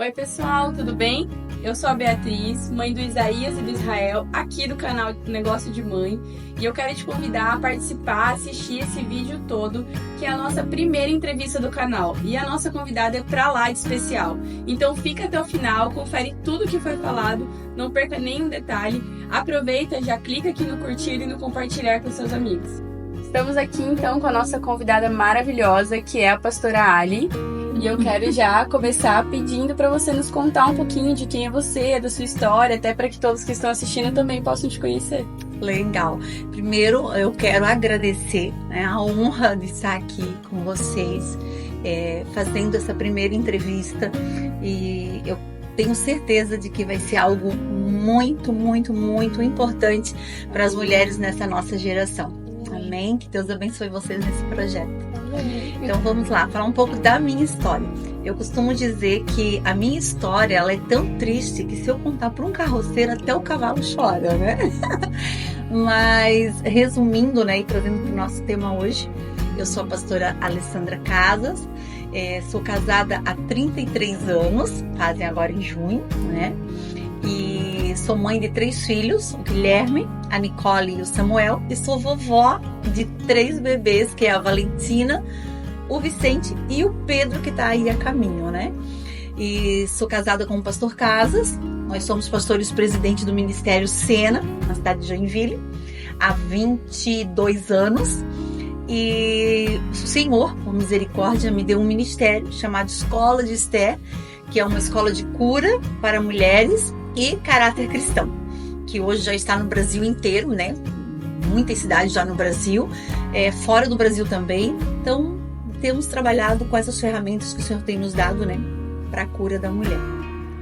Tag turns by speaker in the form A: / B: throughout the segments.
A: Oi pessoal, tudo bem? Eu sou a Beatriz, mãe do Isaías e do Israel, aqui do canal Negócio de Mãe, e eu quero te convidar a participar, assistir esse vídeo todo, que é a nossa primeira entrevista do canal, e a nossa convidada é pra lá de especial. Então fica até o final, confere tudo que foi falado, não perca nenhum detalhe, aproveita, já clica aqui no curtir e no compartilhar com seus amigos. Estamos aqui então com a nossa convidada maravilhosa, que é a pastora Ali. E eu quero já começar pedindo para você nos contar um pouquinho de quem é você, da sua história, até para que todos que estão assistindo também possam te conhecer.
B: Legal. Primeiro, eu quero agradecer, a honra de estar aqui com vocês, fazendo essa primeira entrevista. E eu tenho certeza de que vai ser algo muito, muito, muito importante para as mulheres nessa nossa geração. Amém? Que Deus abençoe vocês nesse projeto. Então vamos lá, falar um pouco da minha história. Eu costumo dizer que a minha história ela é tão triste que se eu contar para um carroceiro até o cavalo chora, né? Mas resumindo, e trazendo para o nosso tema hoje, eu sou a pastora Alessandra Casas, sou casada há 33 anos, fazem agora em junho, E sou mãe de 3 filhos, o Guilherme, a Nicole e o Samuel, e sou vovó de 3 bebês, que é a Valentina, o Vicente e o Pedro, que está aí a caminho, E sou casada com o pastor Casas, nós somos pastores presidente do Ministério Sena, na cidade de Joinville, há 22 anos, e o Senhor, com misericórdia, me deu um ministério chamado Escola de Esther, que é uma escola de cura para mulheres e caráter cristão, que hoje já está no Brasil inteiro, Muitas cidades já no Brasil, fora do Brasil também. Então, temos trabalhado com essas ferramentas que o Senhor tem nos dado, para a cura da mulher.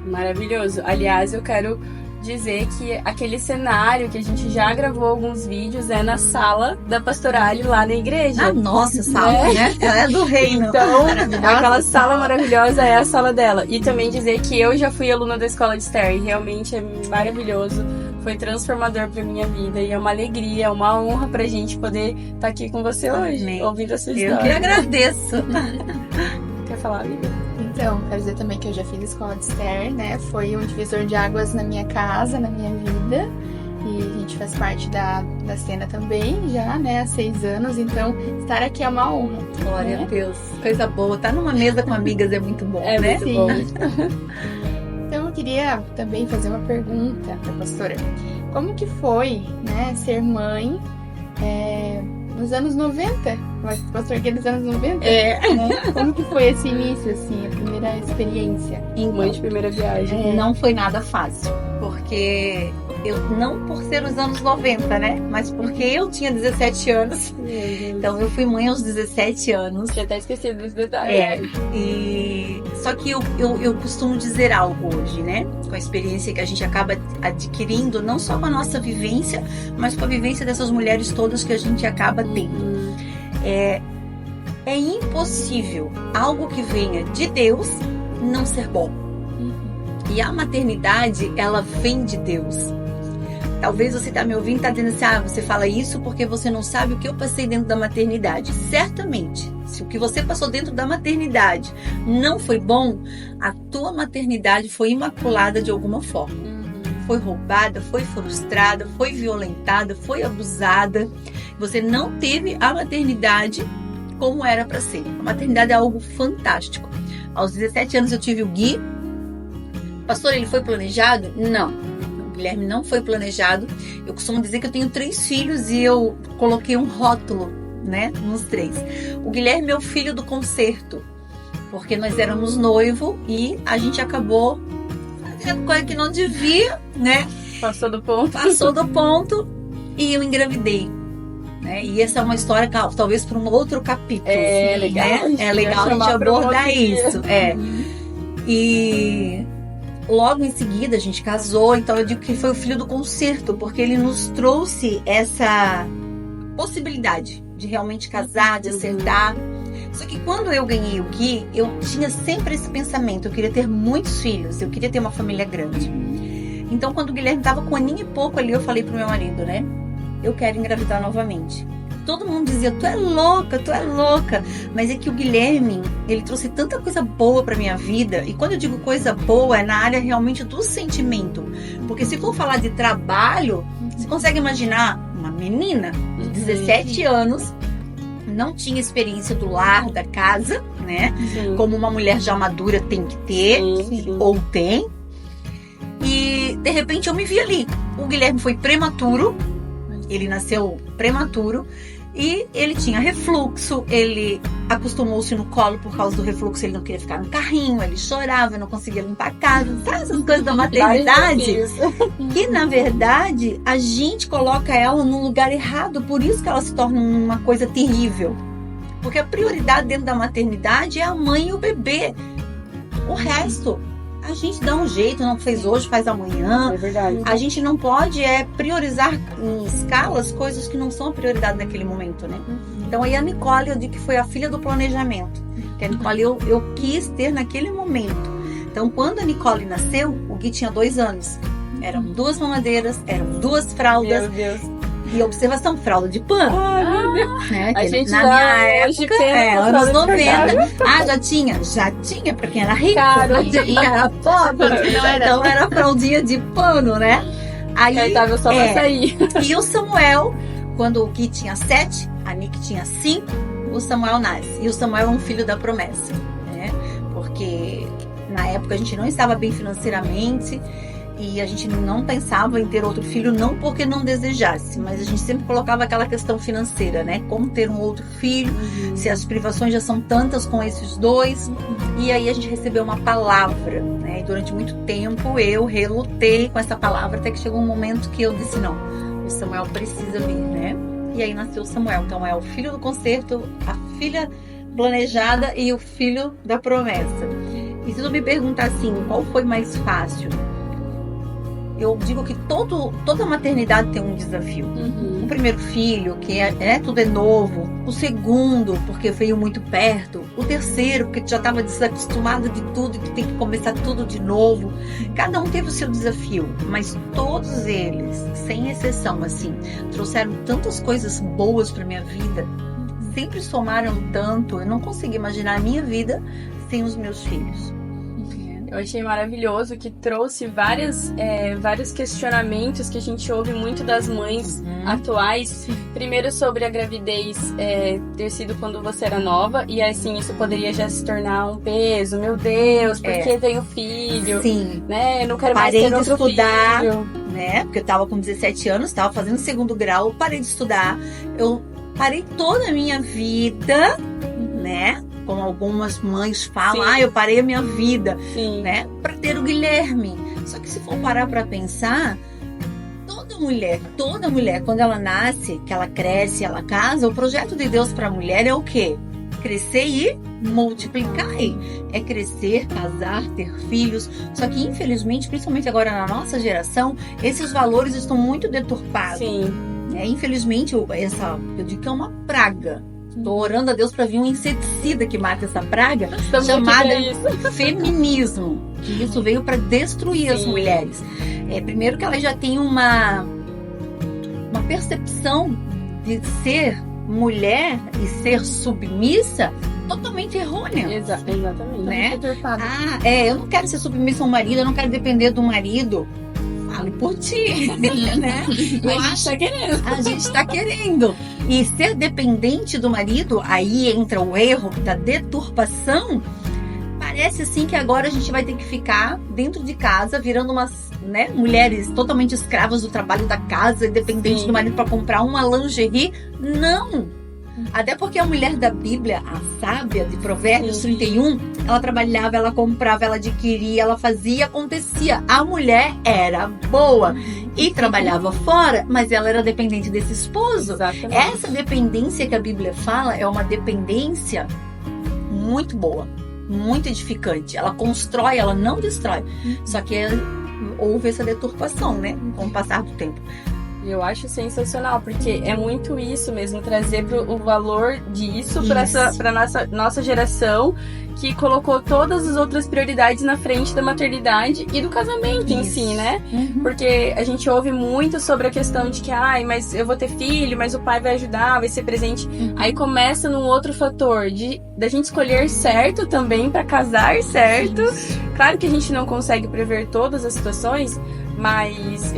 A: Maravilhoso. Aliás, eu quero dizer que aquele cenário que a gente já gravou alguns vídeos é na sala da Pastorale lá na igreja.
B: A nossa sala, Ela é do reino.
A: Então, aquela sala maravilhosa é a sala dela. E também dizer que eu já fui aluna da Escola de Esther e realmente é maravilhoso. Foi transformador pra minha vida e é uma alegria, é uma honra pra gente poder estar aqui com você hoje, ouvindo a sua história.
B: Eu que agradeço.
A: Quer falar, amiga?
C: Então, quero dizer também que eu já fiz Escola de Esther, Foi um divisor de águas na minha casa, na minha vida. E a gente faz parte da cena também, já, há 6 anos. Então, estar aqui é uma honra.
B: Glória a Deus. Coisa boa. Estar numa mesa com amigas é muito bom,
A: muito
C: Sim.
A: bom.
C: Então, eu queria também fazer uma pergunta para a pastora. Como que foi, ser mãe nos anos 90? Pastor, aqui nos anos 90? Como que foi esse início, assim, a primeira experiência?
A: Mãe de primeira viagem.
B: Não foi nada fácil, porque não por ser os anos 90, mas porque eu tinha 17 anos. Então eu fui mãe aos 17 anos.
A: Tinha até esquecido desse detalhe.
B: Só que eu costumo dizer algo hoje, com a experiência que a gente acaba adquirindo, não só com a nossa vivência, mas com a vivência dessas mulheres todas que a gente acaba tendo. É impossível algo que venha de Deus não ser bom. E a maternidade, ela vem de Deus. Talvez você está me ouvindo e está dizendo assim, você fala isso porque você não sabe o que eu passei dentro da maternidade. Certamente, se o que você passou dentro da maternidade não foi bom, a tua maternidade foi imaculada de alguma forma. Foi roubada, foi frustrada, foi violentada, foi abusada. Você não teve a maternidade como era para ser. A maternidade é algo fantástico. Aos 17 anos eu tive o Gui. Pastor, ele foi planejado? Não. O Guilherme não foi planejado. Eu costumo dizer que eu tenho 3 filhos e eu coloquei um rótulo, nos 3. O Guilherme é o filho do concerto, porque nós éramos noivo e a gente acabou fazendo coisa que não devia,
A: Passou do ponto.
B: Passou do ponto e eu engravidei. E essa é uma história, talvez, para um outro capítulo.
A: Legal.
B: É legal a gente abordar isso. E logo em seguida a gente casou, então eu digo que foi o filho do concerto, porque ele nos trouxe essa possibilidade de realmente casar, de acertar. Só que quando eu ganhei o Gui, eu tinha sempre esse pensamento, eu queria ter muitos filhos, eu queria ter uma família grande. Então quando o Guilherme estava com 1 ano e pouco ali, eu falei pro meu marido, eu quero engravidar novamente. todo mundo dizia, tu é louca, tu é louca. Mas é que o Guilherme, ele trouxe tanta coisa boa pra minha vida. E quando eu digo coisa boa, é na área realmente do sentimento. Porque se for falar de trabalho, você consegue imaginar uma menina de 17 anos, não tinha experiência do lar, da casa, né?
A: Sim.
B: Como uma mulher já madura tem que ter,
A: Sim.
B: ou tem. E de repente eu me vi ali. O Guilherme foi prematuro, ele nasceu prematuro e ele tinha refluxo, ele acostumou-se no colo por causa do refluxo, ele não queria ficar no carrinho, ele chorava, não conseguia limpar a casa, sabe essas coisas da maternidade? Que na verdade a gente coloca ela num lugar errado, por isso que ela se torna uma coisa terrível. Porque a prioridade dentro da maternidade é a mãe e o bebê. O resto a gente dá um jeito, não fez hoje, faz amanhã.
A: É verdade.
B: A gente não pode priorizar em escalas coisas que não são a prioridade naquele momento, né? Então aí a Nicole, eu digo que foi a filha do planejamento. Que a Nicole eu quis ter naquele momento. Então quando a Nicole nasceu, o Gui tinha 2 anos. Eram 2 mamadeiras, eram 2 fraldas.
A: Meu Deus.
B: E observação, fralda de pano.
A: Ai, meu Deus.
B: Né?
A: A
B: Que
A: gente
B: na
A: dá
B: minha
A: hoje
B: época,
A: pena com
B: anos
A: fralda de
B: 90. Ah, já tinha? Já tinha, pra quem era rico.
A: Caro.
B: Pra quem era pobre.
C: Não era.
B: Então era fraldinha de pano, né? Aí,
A: Cartável só pra sair.
B: e o Samuel, quando o Gui tinha 7, a Nick tinha 5, o Samuel nasce. E o Samuel é um filho da promessa, né? Porque na época a gente não estava bem financeiramente e a gente não pensava em ter outro filho, não porque não desejasse, mas a gente sempre colocava aquela questão financeira, né? Como ter um outro filho, se as privações já são tantas com esses 2. E aí a gente recebeu uma palavra, né? E durante muito tempo eu relutei com essa palavra, até que chegou um momento que eu disse, não, o Samuel precisa vir, né? E aí nasceu o Samuel. Então é o filho do concerto, a filha planejada e o filho da promessa. E se tu me perguntar assim, qual foi mais fácil? Eu digo que toda maternidade tem um desafio. O primeiro filho, que tudo é novo. O segundo, porque veio muito perto. O terceiro, porque tu já estava desacostumado de tudo e tu tem que começar tudo de novo. Cada um teve o seu desafio, mas todos eles, sem exceção, assim, trouxeram tantas coisas boas para minha vida. Sempre somaram tanto. Eu não consigo imaginar a minha vida sem os meus filhos.
A: Eu achei maravilhoso que trouxe vários questionamentos que a gente ouve muito das mães atuais. Primeiro sobre a gravidez ter sido quando você era nova e assim, isso poderia já se tornar um peso. Meu Deus, por que tenho filho?
B: Sim.
A: Né? Eu não quero mais
B: Parei
A: ter
B: de
A: outro
B: estudar,
A: filho.
B: né? Porque eu tava com 17 anos, tava fazendo 2º grau, parei de estudar. Eu parei toda a minha vida, né? Como algumas mães falam,
A: Sim.
B: eu parei a minha vida,
A: Sim.
B: né? Pra ter o Guilherme. Só que se for parar pra pensar, toda mulher, quando ela nasce, que ela cresce, ela casa, o projeto de Deus pra mulher é o quê? Crescer e multiplicar. É crescer, casar, ter filhos. Só que, infelizmente, principalmente agora na nossa geração, esses valores estão muito deturpados.
A: Sim.
B: Infelizmente, eu digo que é uma praga. Estou orando a Deus para vir um inseticida que mate essa praga,
A: Estamos
B: chamada
A: aqui pra isso.
B: feminismo. Que isso veio para destruir as
A: Sim.
B: mulheres. Primeiro que elas já têm uma percepção de ser mulher e ser submissa totalmente errônea.
A: Exatamente.
B: Né?
C: Deturpado.
B: Eu não quero ser submissa ao marido, eu não quero depender do marido. Fale por ti, né? Eu acho
A: tá querendo.
B: a gente está querendo. E ser dependente do marido, aí entra o erro da deturpação. Parece assim que agora a gente vai ter que ficar dentro de casa, virando umas mulheres totalmente escravas do trabalho da casa e dependentes do marido para comprar uma lingerie. Não! Até porque a mulher da Bíblia, a sábia de Provérbios 31, ela trabalhava, ela comprava, ela adquiria, ela fazia, acontecia. A mulher era boa e trabalhava fora, mas ela era dependente desse esposo.
A: Exatamente.
B: Essa dependência que a Bíblia fala é uma dependência muito boa, muito edificante. Ela constrói, ela não destrói. Só que houve essa deturpação, né? Com o passar do tempo.
A: Eu acho sensacional, porque é muito isso mesmo, trazer o valor disso para nossa geração, que colocou todas as outras prioridades na frente da maternidade e do casamento em si, né? Porque a gente ouve muito sobre a questão de que, mas eu vou ter filho, mas o pai vai ajudar, vai ser presente. Aí começa num outro fator, da gente escolher certo também para casar certo. Claro que a gente não consegue prever todas as situações, mas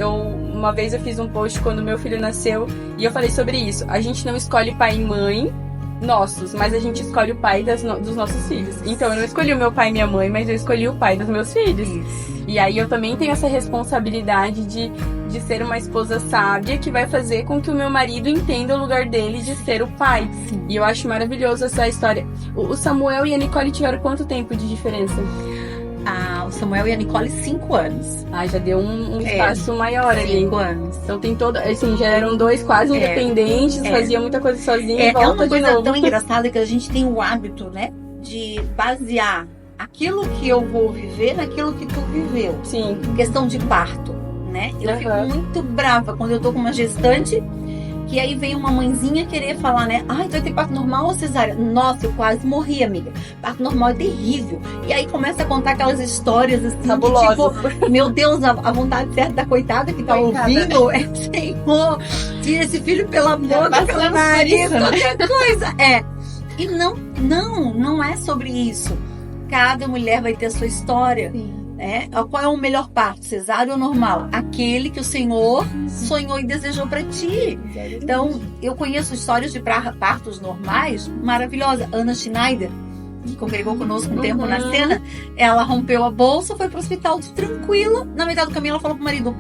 A: uma vez eu fiz um post quando meu filho nasceu e eu falei sobre isso. A gente não escolhe pai e mãe nossos, mas a gente escolhe o pai dos nossos filhos. Então eu não escolhi o meu pai e minha mãe, mas eu escolhi o pai dos meus filhos. E aí eu também tenho essa responsabilidade de ser uma esposa sábia que vai fazer com que o meu marido entenda o lugar dele de ser o pai. E eu acho maravilhoso essa história. O Samuel e a Nicole tiveram quanto tempo de diferença?
B: O Samuel e a Nicole, 5 anos.
A: Já deu um espaço maior ali.
B: 5 anos.
A: Então tem assim, já eram dois quase independentes, faziam muita coisa sozinho e volta
B: é uma coisa
A: de novo.
B: tão engraçada que a gente tem o hábito, né, de basear aquilo que eu vou viver naquilo que tu viveu.
A: Sim.
B: Questão de parto, né? Eu fico muito brava quando eu tô com uma gestante, que aí vem uma mãezinha querer falar, né? Tu vai ter parto normal ou cesárea? Nossa, eu quase morri, amiga. Parto normal é terrível. E aí começa a contar aquelas histórias assim,
A: fabulosas.
B: Que, tipo, meu Deus, a vontade certa da coitada que tá ouvindo é, Senhor, tira esse filho pela boca, pelo nariz, qualquer coisa. E não é sobre isso. Cada mulher vai ter a sua história.
C: Sim.
B: Qual é o melhor parto, cesárea ou normal? Aquele que o Senhor sonhou e desejou para ti. Então, eu conheço histórias de partos normais maravilhosas. Ana Schneider, que congregou conosco um tempo na cena, ela rompeu a bolsa, foi pro hospital tranquila. Na metade do caminho ela falou pro marido,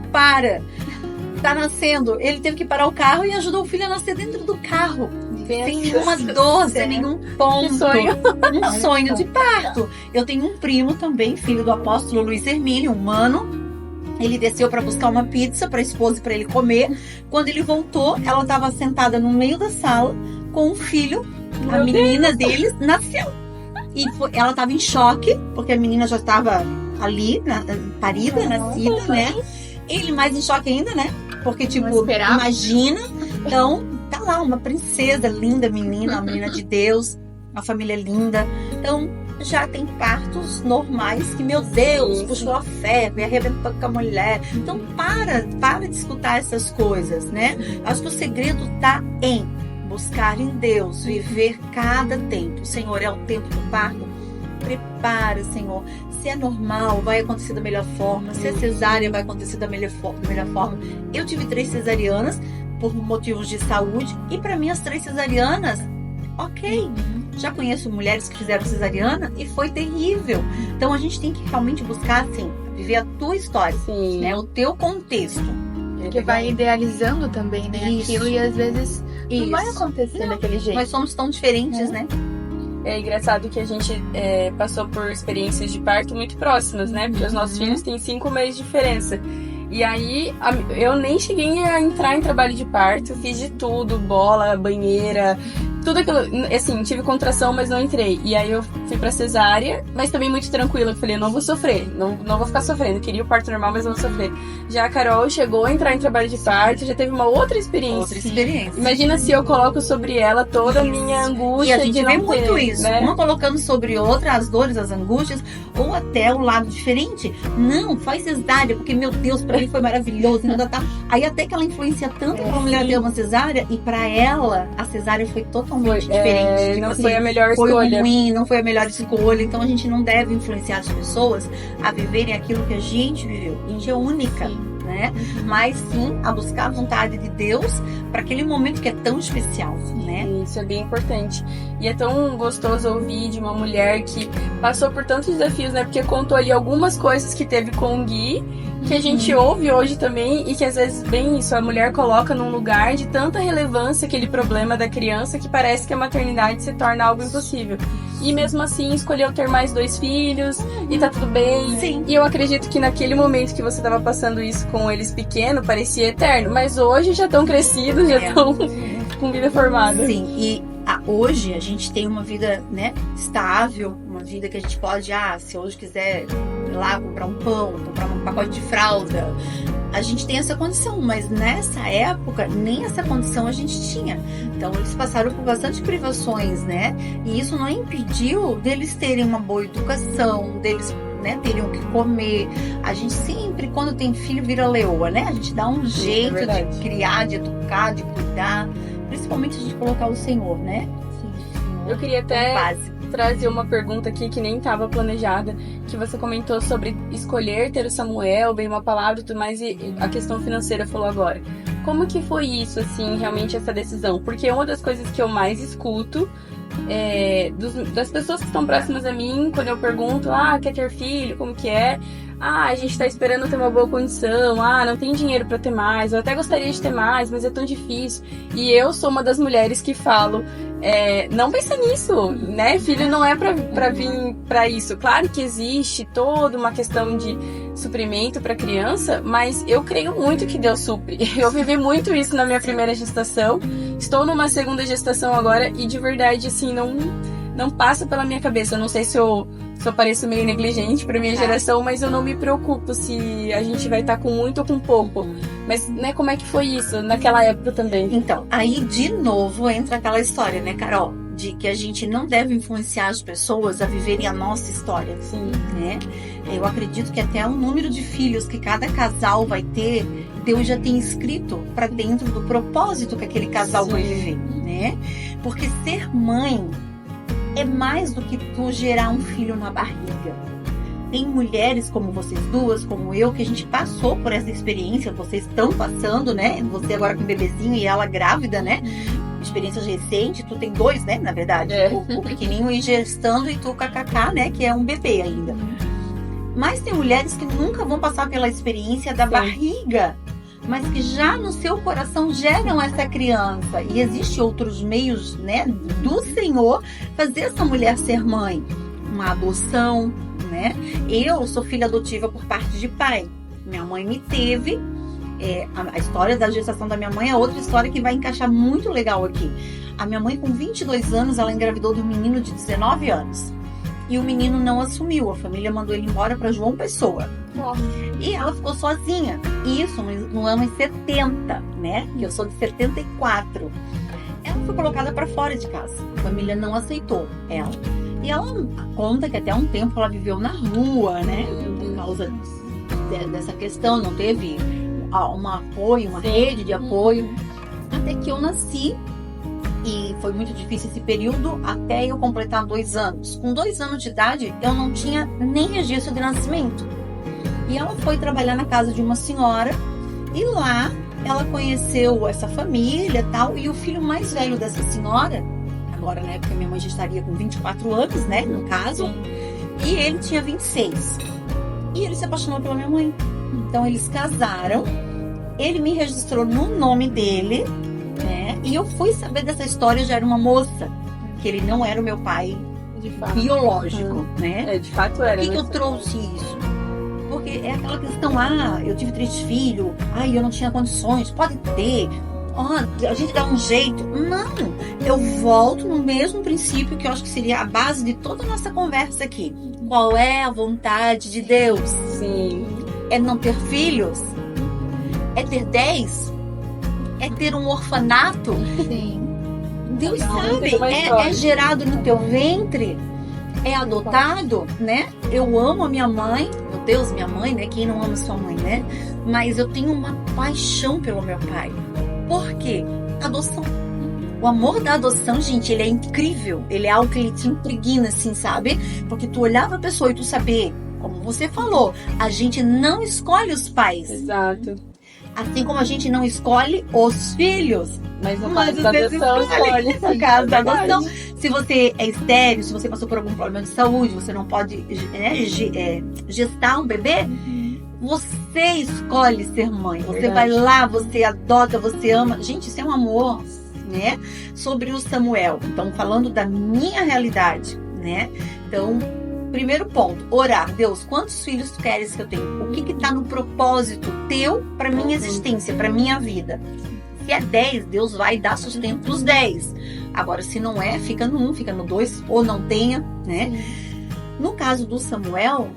B: tá nascendo. Ele teve que parar o carro e ajudou o filho a nascer dentro do carro. Sem nenhuma dor, sem nenhum ponto. Um sonho de parto. Eu tenho um primo também, filho do apóstolo Luiz Hermínio, humano. Ele desceu para buscar uma pizza para a esposa e para ele comer. Quando ele voltou, ela estava sentada no meio da sala com um filho. A menina deles nasceu. E ela estava em choque, porque a menina já estava ali, parida, nascida, né? Ele mais em choque ainda, né? Porque, tipo, imagina. Então, tá lá, uma princesa linda, menina, uma menina de Deus, uma família linda. Então, já tem partos normais que, meu Deus, puxou a ferro e arrebentou com a mulher. Então, para de escutar essas coisas, né? Acho que o segredo tá em buscar em Deus, viver cada tempo. Senhor, é o tempo do parto. Prepara, Senhor. Se é normal, vai acontecer da melhor forma. Se é cesárea, vai acontecer da melhor forma. Eu tive 3 cesarianas por motivos de saúde. E para mim, as 3 cesarianas, ok. Já conheço mulheres que fizeram cesariana e foi terrível. Então, a gente tem que realmente buscar, assim, viver a tua história, né? O teu contexto.
C: Porque vai idealizando também, né? Aquilo e às vezes não vai acontecer daquele jeito.
B: Nós somos tão diferentes, né?
A: É engraçado que a gente passou por experiências de parto muito próximas, né? Porque os nossos filhos têm 5 meses de diferença. E aí, eu nem cheguei a entrar em trabalho de parto, fiz de tudo, bola, banheira, tudo aquilo, assim, tive contração, mas não entrei. E aí eu fui pra cesárea, mas também muito tranquila, eu falei, não vou sofrer, não vou ficar sofrendo, eu queria o parto normal, mas não vou sofrer. Já a Carol chegou a entrar em trabalho de parto, já teve uma outra experiência. Imagina se eu coloco sobre ela toda a minha angústia.
B: E a gente vê muito isso,
A: né?
B: Uma colocando sobre outra as dores, as angústias, ou até o lado diferente. Não, faz cesárea, porque, meu Deus, pra mim foi maravilhoso, ainda tá. Aí até que ela influencia tanto pra mulher ter uma cesárea, e pra ela, a cesárea foi totalmente diferente. Tipo
A: não
B: assim,
A: foi a melhor
B: foi
A: escolha.
B: Ruim, não foi a melhor escolha. Então a gente não deve influenciar as pessoas a viverem aquilo que a gente viveu. A gente é única, né? Mas sim, a buscar a vontade de Deus para aquele momento que é tão especial, né?
A: Isso é bem importante. E é tão gostoso ouvir de uma mulher que passou por tantos desafios, né? Porque contou ali algumas coisas que teve com o Gui, que a gente ouve hoje também, e que às vezes, bem isso, a mulher coloca num lugar de tanta relevância aquele problema da criança que parece que a maternidade se torna algo impossível. E mesmo assim, escolheu ter mais 2 filhos, e tá tudo bem.
B: Sim.
A: E eu acredito que naquele momento que você tava passando isso com eles pequeno, parecia eterno, mas hoje já estão crescidos, já estão com vida formada.
B: Sim, e Hoje a gente tem uma vida, né, estável, uma vida que a gente pode, se hoje quiser ir lá comprar um pão, comprar um pacote de fralda, a gente tem essa condição, mas nessa época nem essa condição a gente tinha. Então eles passaram por bastante privações, né? E isso não impediu deles terem uma boa educação, deles, né, terem o que comer. A gente sempre, quando tem filho, vira leoa, né? A gente dá um jeito de criar, de educar, de cuidar, principalmente a gente colocar o Senhor, né?
A: Eu queria até trazer uma pergunta aqui que nem estava planejada, que você comentou sobre escolher ter o Samuel, bem uma palavra e tudo mais, e a questão financeira falou agora. Como que foi isso, assim, realmente essa decisão? Porque uma das coisas que eu mais escuto das pessoas que estão próximas a mim, quando eu pergunto, quer ter filho, como que é? A gente tá esperando ter uma boa condição, não tem dinheiro pra ter mais, eu até gostaria de ter mais, mas é tão difícil. E eu sou uma das mulheres que falo, não pensa nisso, né? Filho não é pra vir pra isso. Claro que existe toda uma questão de suprimento pra criança, mas eu creio muito que Deus supre. Eu vivi muito isso na minha primeira gestação, estou numa segunda gestação agora e de verdade, assim, não passa pela minha cabeça. Eu não sei se eu pareço meio negligente pra minha geração, mas eu não me preocupo se a gente vai estar com muito ou com pouco. Mas, né, como é que foi isso naquela época também?
B: Então, aí de novo entra aquela história, né, Carol? De que a gente não deve influenciar as pessoas a viverem a nossa história.
A: Sim.
B: Né? Eu acredito que até o número de filhos que cada casal vai ter, Deus já tem escrito para dentro do propósito que aquele casal vai viver, né? Porque ser mãe é mais do que tu gerar um filho na barriga. Tem mulheres como vocês duas, como eu, que a gente passou por essa experiência, vocês estão passando, né? Você agora com um bebezinho e ela grávida, né? Experiências recentes, tu tem 2, né? Na verdade, o pequenininho e gestando e tu kkk, né? Que é um bebê ainda. Mas tem mulheres que nunca vão passar pela experiência da barriga, mas que já no seu coração geram essa criança. E existem outros meios, né, do Senhor fazer essa mulher ser mãe. Uma adoção, né? Eu sou filha adotiva por parte de pai. Minha mãe me teve. A história da gestação da minha mãe é outra história que vai encaixar muito legal aqui. A minha mãe, com 22 anos, ela engravidou de um menino de 19 anos. E o menino não assumiu. A família mandou ele embora para João Pessoa. E ela ficou sozinha. Isso no ano 70, né? Que eu sou de 74. Ela foi colocada para fora de casa. A família não aceitou ela. E ela conta que até um tempo ela viveu na rua, né? Por causa dessa questão. Não teve um apoio, uma rede de apoio. Até que eu nasci. E foi muito difícil esse período até eu completar 2 anos. Com 2 anos de idade, eu não tinha nem registro de nascimento. E ela foi trabalhar na casa de uma senhora. E lá, ela conheceu essa família e tal. E o filho mais velho dessa senhora, agora na época minha mãe já estaria com 24 anos, né, no caso. E ele tinha 26. E ele se apaixonou pela minha mãe. Então, eles casaram. Ele me registrou no nome dele. E eu fui saber dessa história, eu já era uma moça, que ele não era o meu pai biológico, né?
A: De fato era.
B: Por que eu trouxe isso? Porque é aquela questão, eu tive 3 filhos, eu não tinha condições, pode ter, a gente dá um jeito. Não, eu volto no mesmo princípio que eu acho que seria a base de toda a nossa conversa aqui. Qual é a vontade de Deus?
A: Sim.
B: É não ter filhos? É ter 10? É ter um orfanato?
C: Sim.
B: Deus sabe, é gerado no teu ventre, é adotado, né? Eu amo a minha mãe, meu Deus, minha mãe, né? Quem não ama sua mãe, né? Mas eu tenho uma paixão pelo meu pai. Por quê? Adoção. O amor da adoção, gente, ele é incrível. Ele é algo que ele te impregna, assim, sabe? Porque tu olhar pra pessoa e tu saber, como você falou, a gente não escolhe os pais.
A: Exato.
B: Assim como a gente não escolhe os filhos.
A: Mas no caso da adoção, escolhe.
B: No caso da adoção, se você é estéril, se você passou por algum problema de saúde, você não pode gestar um bebê, você escolhe ser mãe. Você vai lá, você adota, você ama. Gente, isso é um amor, né? Sobre o Samuel. Então, falando da minha realidade, né? Então, primeiro ponto, orar. Deus, quantos filhos tu queres que eu tenha? O que está no propósito teu para minha existência, para minha vida? Se é 10, Deus vai dar sustento pros 10. Agora, se não é, fica no 1, fica no 2, ou não tenha, né? No caso do Samuel,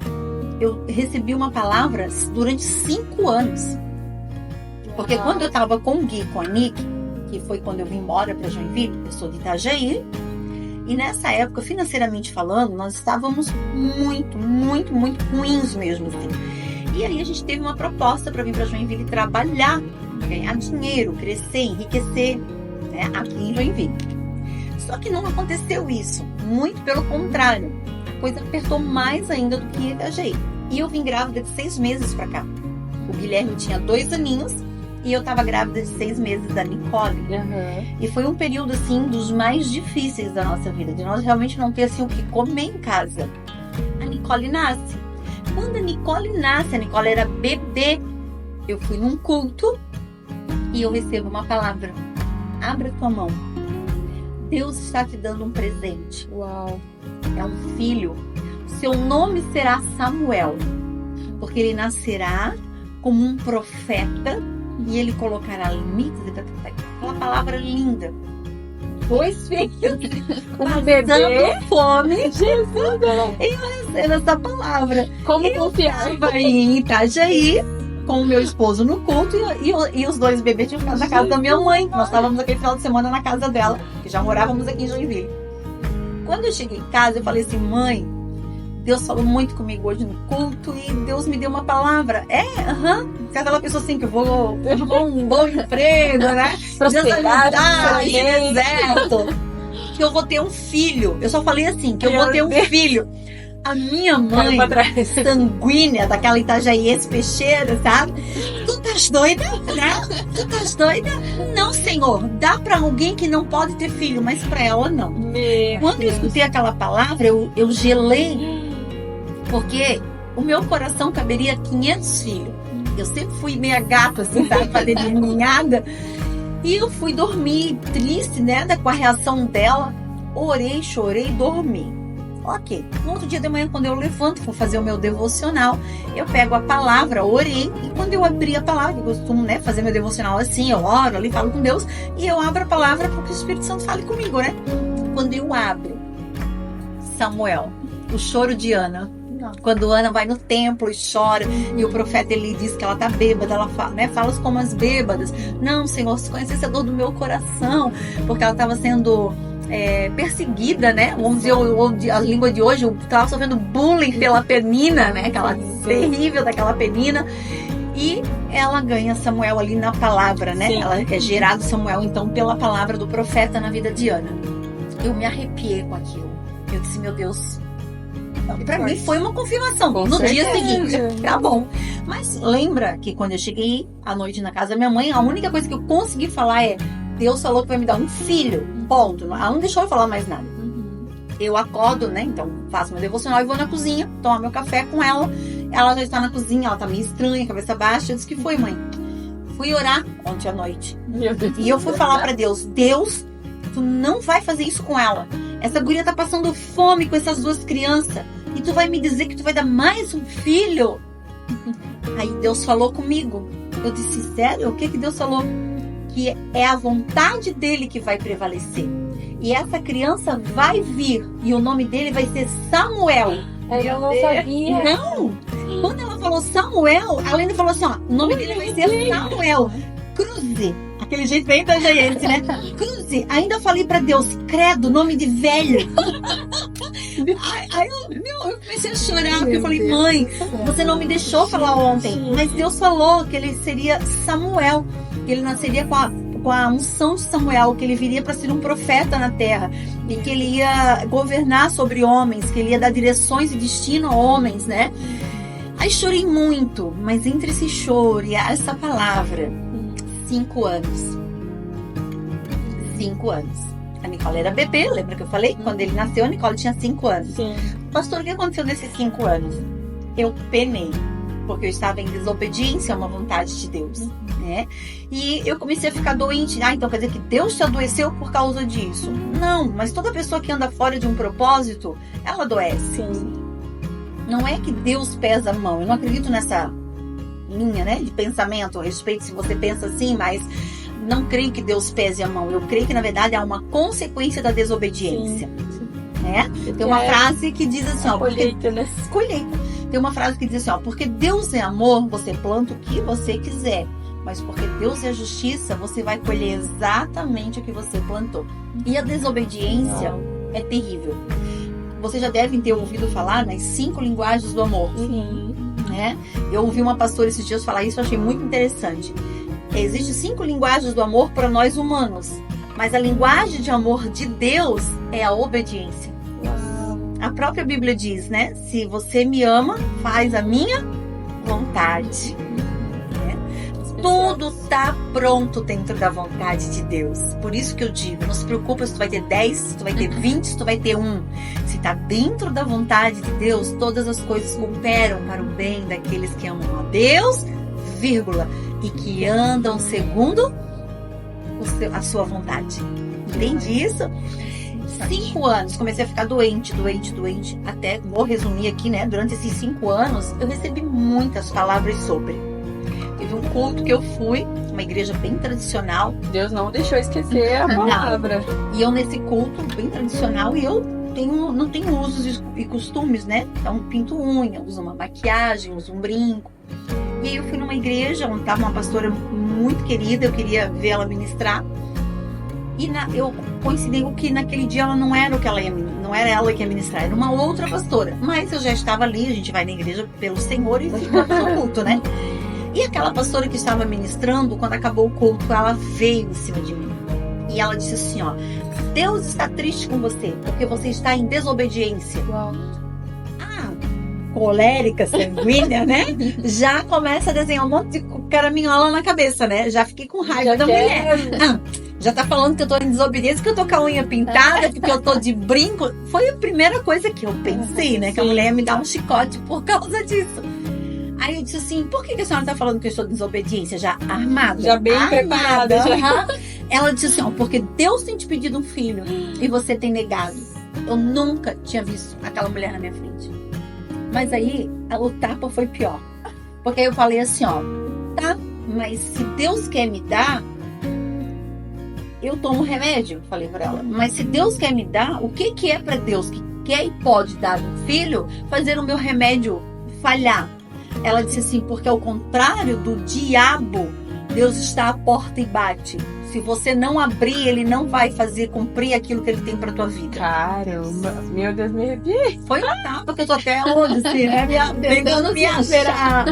B: eu recebi uma palavra durante 5 anos. Porque quando eu tava com o Gui e com a Nick, que foi quando eu vim embora para Joinville, eu sou de Itajaí, e nessa época, financeiramente falando, nós estávamos muito ruins mesmo, assim. E aí a gente teve uma proposta para vir para Joinville trabalhar, ganhar dinheiro, crescer, enriquecer, né, aqui em Joinville. Só que não aconteceu isso, muito pelo contrário. A coisa apertou mais ainda do que em Itajaí. E eu vim grávida de 6 meses para cá. O Guilherme tinha 2 aninhos e eu estava grávida de 6 meses da Nicole. E foi um período, assim, dos mais difíceis da nossa vida, de nós realmente não ter, assim, o que comer em casa. A Nicole nasce. Quando a Nicole nasce, a Nicole era bebê, eu fui num culto e eu recebo uma palavra. Abra tua mão. Deus está te dando um presente.
C: Uau.
B: É um filho. Seu nome será Samuel, porque ele nascerá como um profeta e ele colocará limites. Aquela palavra linda. 2 filhos
C: Um bebê.
B: dando fome.
C: Jesus,
B: E eu recebo essa palavra.
C: como
B: Eu
C: confiar?
B: estava em Itajaí com o meu esposo no culto e os 2 bebês tinham ficado na casa da minha mãe. Nós estávamos aquele final de semana na casa dela, que já morávamos aqui em Joinville. Quando eu cheguei em casa, eu falei assim, mãe, Deus falou muito comigo hoje no culto e Deus me deu uma palavra. Se aquela pessoa assim que eu vou arrumar um bom emprego, né?
C: Prosperar,
B: Deserto. Que eu vou ter um filho. Eu só falei assim, que eu vou ter um filho. A minha mãe, sanguínea, daquela itajaiense peixeira, sabe? Tu estás doida, né? Tu estás doida? Não, Senhor. Dá pra alguém que não pode ter filho, mas pra ela não. Quando eu escutei aquela palavra, eu gelei. Porque o meu coração caberia 500 filhos. Eu sempre fui meia gata, assim, sabe? Fazendo ninhada. E eu fui dormir triste, né? Com a reação dela. Orei, chorei, dormi. Ok. No outro dia de manhã, quando eu levanto, vou fazer o meu devocional, eu pego a palavra, orei, e quando eu abri a palavra, eu costumo, né, fazer meu devocional assim, eu oro ali, falo com Deus, e eu abro a palavra para que o Espírito Santo fale comigo, né? Quando eu abro, Samuel, o choro de Ana. Quando Ana vai no templo e chora, e o profeta ele diz que ela tá bêbada, ela fala, né, fala como as bêbadas. Não, Senhor, se conhecesse a dor do meu coração, porque ela estava sendo perseguida, né? Vamos dizer, a língua de hoje, estava sofrendo bullying pela Penina, né? Aquela terrível daquela Penina. E ela ganha Samuel ali na palavra, né? Sim. Ela é gerado Samuel, então, pela palavra do profeta na vida de Ana. Eu me arrepiei com aquilo. Eu disse, meu Deus. E pra mim foi uma confirmação. No dia seguinte, tá bom. Mas lembra que quando eu cheguei à noite na casa da minha mãe, a única coisa que eu consegui falar é: Deus falou que vai me dar um filho. Ponto. Ela não deixou eu falar mais nada. Eu acordo, né? Então faço meu devocional e vou na cozinha tomar meu café com ela. Ela já está na cozinha, ela tá meio estranha, cabeça baixa. Eu disse, que foi, mãe? Fui orar ontem à noite. E eu fui falar pra Deus: Deus, tu não vai fazer isso com ela. Essa guria tá passando fome com essas 2 crianças. E tu vai me dizer que tu vai dar mais um filho? Aí Deus falou comigo. Eu disse, sério? O que Deus falou? Que é a vontade dele que vai prevalecer. E essa criança vai vir. E o nome dele vai ser Samuel.
C: Eu não sabia.
B: Não! Quando ela falou Samuel, ela ainda falou assim, ó, o nome dele vai ser Samuel. Cruze. Aquele jeito bem itajaense, né? Cruze. Ainda falei pra Deus, credo, nome de velho. Aí eu comecei a chorar, porque eu falei, mãe, você não me deixou falar ontem. Mas Deus falou que ele seria Samuel. Que ele nasceria com a unção de Samuel, que ele viria para ser um profeta na terra, e que ele ia governar sobre homens, que ele ia dar direções e destino a homens, né? Aí chorei muito, mas entre esse choro e essa palavra, 5 anos. 5 anos. A Nicole era bebê, lembra que eu falei? Quando ele nasceu, a Nicole tinha 5 anos.
C: Sim.
B: Pastor, o que aconteceu nesses 5 anos? Eu penei, porque eu estava em desobediência a uma vontade de Deus, né? E eu comecei a ficar doente. Então quer dizer que Deus te adoeceu por causa disso? Não, mas toda pessoa que anda fora de um propósito, ela adoece.
C: Sim.
B: Não é que Deus pesa a mão. Eu não acredito nessa linha, né, de pensamento a respeito, se você pensa assim, mas não creio que Deus pese a mão. Eu creio que, na verdade, há uma consequência da desobediência. Né? Tem uma frase que diz assim, ó...
A: Colheita, né?
B: Colheita. Tem uma frase que diz assim, ó... Porque Deus é amor, você planta o que você quiser. Mas porque Deus é justiça, você vai colher exatamente o que você plantou. E a desobediência é terrível. Vocês já devem ter ouvido falar nas 5 linguagens do amor.
A: Sim.
B: Né? Eu ouvi uma pastora esses dias falar isso, eu achei muito interessante. Existem 5 linguagens do amor para nós humanos. Mas a linguagem de amor de Deus é a obediência. A própria Bíblia diz, né? Se você me ama, faz a minha vontade. Tudo tá pronto dentro da vontade de Deus. Por isso que eu digo, não se preocupa se tu vai ter 10, se tu vai ter 20, se tu vai ter 1. Se tá dentro da vontade de Deus, todas as coisas cooperam para o bem daqueles que amam a Deus, vírgula, e que andam segundo a sua vontade. Entende isso? 5 anos, comecei a ficar doente, até, vou resumir aqui, né? Durante esses 5 anos, eu recebi muitas palavras sobre. Teve um culto que eu fui, uma igreja bem tradicional.
A: Deus não deixou esquecer a palavra.
B: E eu nesse culto bem tradicional, e eu não tenho usos e costumes, né? Então pinto unha, uso uma maquiagem, uso um brinco. E aí eu fui numa igreja onde estava uma pastora muito querida, eu queria ver ela ministrar. E eu coincidiu que naquele dia ela não era ela que ia ministrar, era uma outra pastora. Mas eu já estava ali, a gente vai na igreja pelo Senhor e fica no culto, né? E aquela pastora que estava ministrando, quando acabou o culto, ela veio em cima de mim. E ela disse assim, ó, Deus está triste com você, porque você está em desobediência. Colérica, sanguínea, né? Já começa a desenhar um monte de caraminhola na cabeça, né? Já fiquei com raiva da mulher. Já tá falando que eu tô em desobediência, que eu tô com a unha pintada, porque eu tô de brinco. Foi a primeira coisa que eu pensei, né? Que a mulher ia me dar um chicote por causa disso. Aí eu disse assim, por que a senhora tá falando que eu estou em desobediência? Já armada?
A: Já bem preparada. Já.
B: Ela disse assim, ó, porque Deus tem te pedido um filho e você tem negado. Eu nunca tinha visto aquela mulher na minha frente. Mas aí, o tapa foi pior. Porque aí eu falei assim, ó, tá, mas se Deus quer me dar, eu tomo remédio, falei pra ela. Mas se Deus quer me dar, o que é pra Deus que quer e pode dar um filho, fazer o meu remédio falhar? Ela disse assim, porque ao contrário do diabo, Deus está à porta e bate. Se você não abrir, ele não vai fazer cumprir aquilo que ele tem pra tua vida.
A: Caramba, meu Deus, me arrepiei.
B: Foi um tapa que eu tô até hoje, assim, né? Tentando me achar.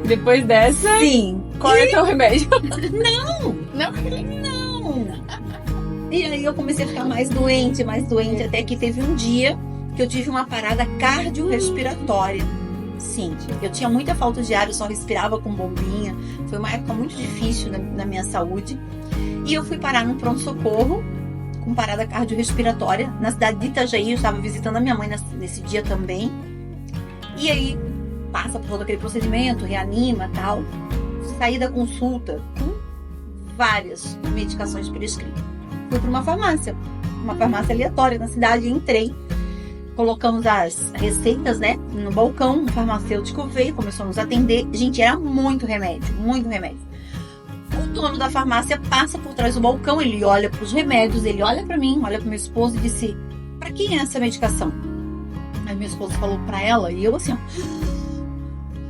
A: Depois dessa,
B: sim,
A: corta o remédio.
B: Não. E aí eu comecei a ficar mais doente, até que teve um dia que eu tive uma parada cardiorrespiratória. Sim, eu tinha muita falta de ar, eu só respirava com bombinha. Foi uma época muito difícil na minha saúde. E eu fui parar no pronto-socorro com parada cardiorrespiratória na cidade de Itajaí. Eu estava visitando a minha mãe nesse dia também. E aí passa por todo aquele procedimento, reanima e tal. Saí da consulta com várias medicações prescritas. Fui para uma farmácia aleatória na cidade, entrei. Colocamos as receitas, né, no balcão, o farmacêutico veio, começou a nos atender. Gente, era muito remédio, muito remédio. O dono da farmácia passa por trás do balcão, ele olha para os remédios, ele olha para mim, olha para meu esposo e disse, para quem é essa medicação? Aí minha esposa falou para ela e eu assim, ó,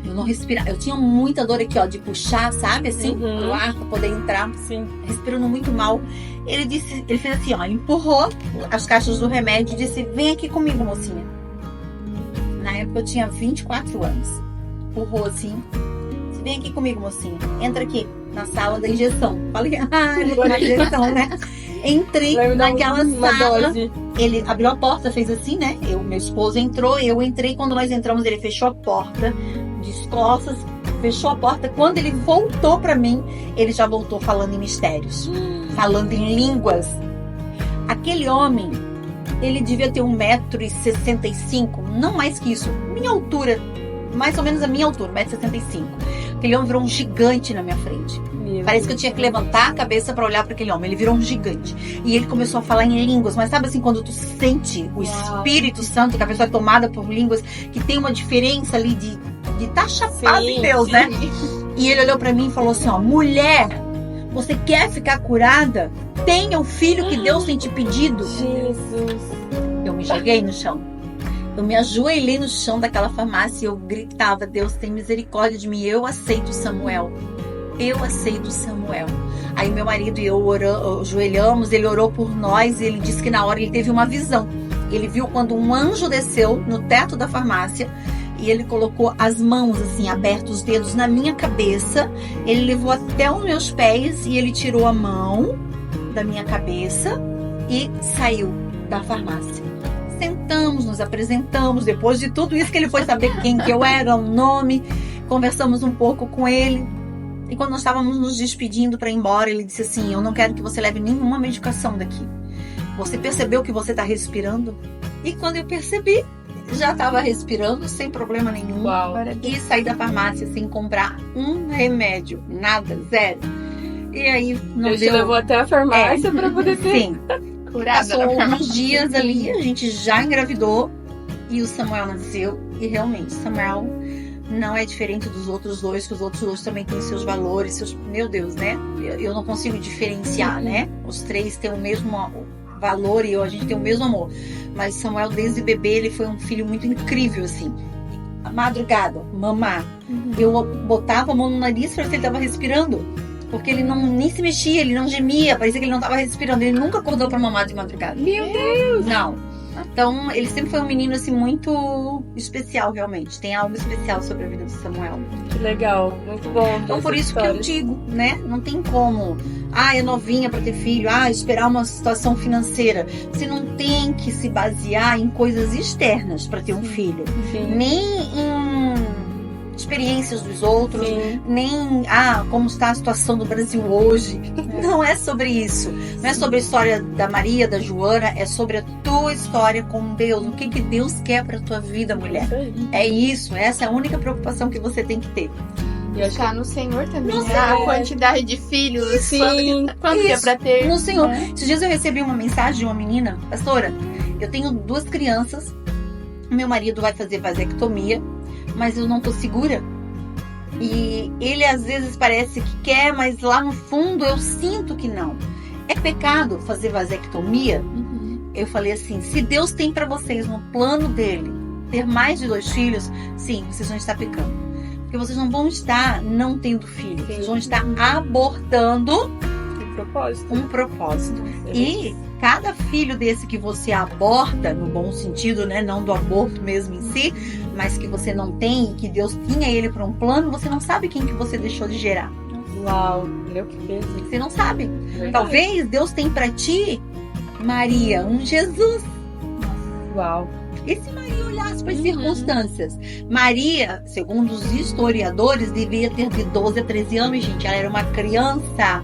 B: eu não respirava, eu tinha muita dor aqui, ó, de puxar, sabe, assim, o ar para poder entrar, respirando muito mal. Ele fez assim, ó, empurrou as caixas do remédio e disse, vem aqui comigo, mocinha. Na época eu tinha 24 anos. Empurrou assim, disse, vem aqui comigo, mocinha. Entra aqui, na sala da injeção. Falei, na injeção, né? Entrei naquela sala. Ele abriu a porta, fez assim, né? Meu esposo entrou, eu entrei. Quando nós entramos, ele fechou a porta de costas, fechou a porta. Quando ele voltou pra mim, ele já voltou falando em mistérios, falando em línguas. Aquele homem, ele devia ter 1,65 m, não mais que isso. Minha altura, mais ou menos a minha altura, 1,65 m. Aquele homem virou um gigante na minha frente. Parece que eu tinha que levantar a cabeça para olhar para aquele homem. Ele virou um gigante. E ele começou a falar em línguas. Mas sabe assim, quando tu sente o Espírito Santo, que a pessoa é tomada por línguas, que tem uma diferença ali de estar chapado em Deus, né? E ele olhou para mim e falou assim, ó, mulher, Você quer ficar curada? Tenha o filho que Deus tem te pedido.
A: Jesus.
B: Eu me joguei no chão. Eu me ajoelhei no chão daquela farmácia e eu gritava: Deus tem misericórdia de mim, eu aceito Samuel. Eu aceito Samuel. Aí meu marido e eu ajoelhamos, ele orou por nós e ele disse que na hora ele teve uma visão. Ele viu quando um anjo desceu no teto da farmácia e ele colocou as mãos assim, abertos, os dedos na minha cabeça. Ele levou até os meus pés e ele tirou a mão da minha cabeça e saiu da farmácia. Sentamos, nos apresentamos, depois de tudo isso que ele foi saber quem que eu era, o nome, conversamos um pouco com ele. E quando nós estávamos nos despedindo para ir embora, ele disse assim: eu não quero que você leve nenhuma medicação daqui. Você percebeu que você está respirando? E quando eu percebi, já estava respirando sem problema nenhum.
A: Uau.
B: E saí da farmácia sem comprar um remédio, nada, zero. E aí não
A: Deus
B: deu.
A: te levou até a farmácia para poder ter.
B: Sim.
C: Curada
B: Passou
C: da farmácia.
B: uns dias ali, a gente já engravidou e o Samuel nasceu. E realmente, Samuel não é diferente dos outros dois, que os outros dois também têm seus valores, seus... Meu Deus, né? Eu não consigo diferenciar, né? Os três têm o mesmo valor e a gente tem o mesmo amor. Mas Samuel, desde bebê, ele foi um filho muito incrível, assim. A madrugada, mamar. Eu botava a mão no nariz para ver se ele estava respirando. Porque ele não nem se mexia, ele não gemia, parecia que ele não estava respirando. Ele nunca acordou para mamar de madrugada.
A: Meu Deus!
B: Não. Então, ele sempre foi um menino, assim, muito especial, realmente. Tem algo especial sobre a vida de Samuel.
A: Que legal, muito bom.
B: Então, por isso que eu digo, né? Não tem como. É novinha para ter filho. Esperar uma situação financeira. Você não tem que se basear em coisas externas para ter um filho.
A: Sim.
B: Nem em experiências dos outros,
A: Sim.
B: nem como está a situação do Brasil hoje. Não é sobre isso. Não é sobre a história da Maria, da Joana, é sobre a tua história com Deus. O que Deus quer para tua vida, mulher.
A: Isso aí.
B: É isso, essa é a única preocupação que você tem que ter.
A: E acho
C: Buscar no Senhor também,
B: No
C: né?
A: Senhor.
C: A quantidade de filhos,
A: Sim.
C: quanto que é
B: Isso.
C: pra ter.
B: No Senhor.
C: né?
B: Esses dias eu recebi uma mensagem de uma menina: pastora, eu tenho 2 crianças, meu marido vai fazer vasectomia, mas eu não tô segura. E ele às vezes parece que quer, mas lá no fundo eu sinto que não. É pecado fazer vasectomia? Eu falei assim: se Deus tem para vocês no plano dele ter mais de 2 filhos, sim, vocês vão estar pecando. Porque vocês não vão estar não tendo filho, vocês vão estar abortando
A: que propósito.
B: um propósito. E cada filho desse que você aborta, no bom sentido, né, não do aborto mesmo em si, mas que você não tem, que Deus tinha ele para um plano, você não sabe quem que você deixou de gerar.
A: Uau, meu que peso.
B: Você não sabe.
A: Verdade.
B: Talvez Deus tem para ti, Maria, um Jesus.
A: Uau.
B: E se Maria olhasse para as circunstâncias? Maria, segundo os historiadores, devia ter de 12 a 13 anos, gente. Ela era uma criança.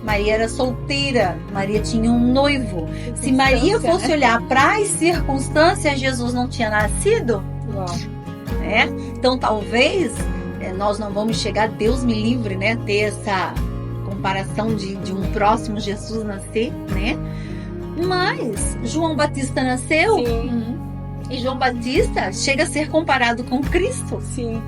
B: Maria era solteira. Maria tinha um noivo. Se Maria fosse olhar para as circunstâncias, Jesus não tinha nascido.
A: Uau.
B: Né? Então, talvez nós não vamos chegar, Deus me livre, né? Ter essa comparação de um próximo Jesus nascer, né? Mas João Batista nasceu.
A: Sim,
B: E João Batista chega a ser comparado com Cristo.
A: sim.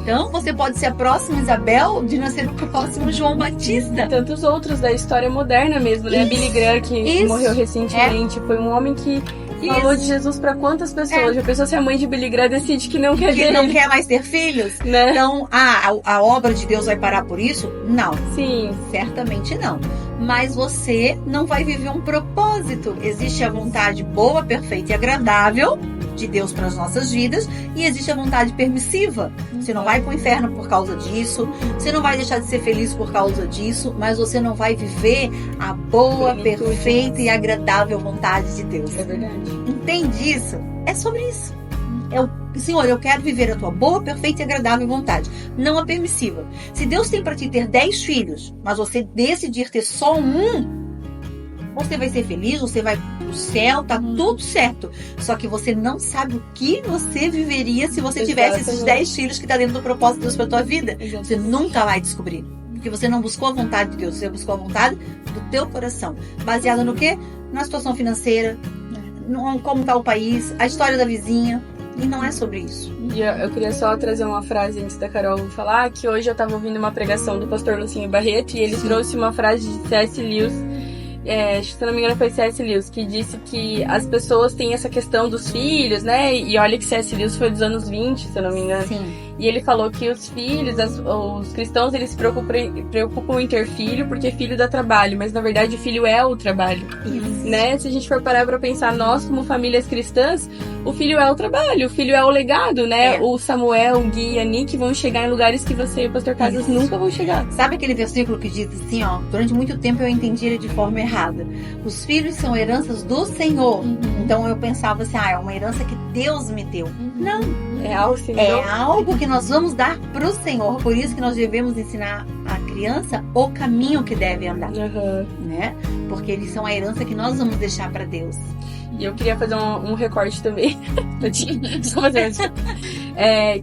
B: Então, você pode ser a próxima Isabel de nascer o próximo João Batista.
A: Tantos outros da história moderna mesmo, né?
B: Isso,
A: Billy Graham, que
B: isso.
A: morreu recentemente, foi um homem que falou de Jesus pra quantas pessoas? Já pensou se a mãe de Billy Graham decide que não quer
B: Que
A: dele,
B: não quer mais ter filhos?
A: né?
B: Então, a obra de Deus vai parar por isso? Não,
A: Sim,
B: certamente não. Mas você não vai viver um propósito. Existe a vontade boa, perfeita e agradável de Deus para as nossas vidas, e existe a vontade permissiva. Você não vai para o inferno por causa disso, você não vai deixar de ser feliz por causa disso, mas você não vai viver a boa,
A: Plenitude.
B: perfeita e agradável vontade de Deus.
A: é verdade.
B: Entende isso? É sobre isso. Senhor, eu quero viver a tua boa, perfeita e agradável vontade, não a permissiva. Se Deus tem para ti ter 10 filhos, mas você decidir ter só um, você vai ser feliz, você vai pro céu, tá tudo certo. Só que você não sabe o que você viveria se você tivesse esses
A: Exatamente.
B: 10 filhos que tá dentro do propósito de Deus pra tua vida.
A: Exatamente.
B: Você nunca vai descobrir. Porque você não buscou a vontade de Deus, você buscou a vontade do teu coração. Baseada no quê? Na situação financeira, como tá o país, a história da vizinha, E não é sobre isso.
A: E eu queria só trazer uma frase antes da Carol falar, que hoje eu estava ouvindo uma pregação do pastor Lucinho Barreto e ele trouxe uma frase de C.S. Lewis, se não me engano foi C.S. Lewis, que disse que as pessoas têm essa questão dos filhos, né? E olha que C.S. Lewis foi dos anos 20, se eu não me engano.
B: Sim.
A: E ele falou que os filhos, os cristãos, eles se preocupam em ter filho porque filho dá trabalho, mas na verdade o filho é o trabalho, né? Se a gente for parar pra pensar, nós como famílias cristãs, o filho é o trabalho, o filho é o legado, né? O Samuel, o Gui e a Nick vão chegar em lugares que você e o pastor Casas nunca vão chegar.
B: Sabe aquele versículo que diz assim, ó, durante muito tempo eu entendi ele de forma errada. Os filhos são heranças do Senhor. Então eu pensava assim, é uma herança que Deus me deu. Não.
A: É algo, Senhor.
B: É algo que nós vamos dar pro Senhor. Por isso que nós devemos ensinar a criança o caminho que deve andar, né? Porque eles são a herança que nós vamos deixar para Deus.
A: E eu queria fazer um recorte também. Só fazer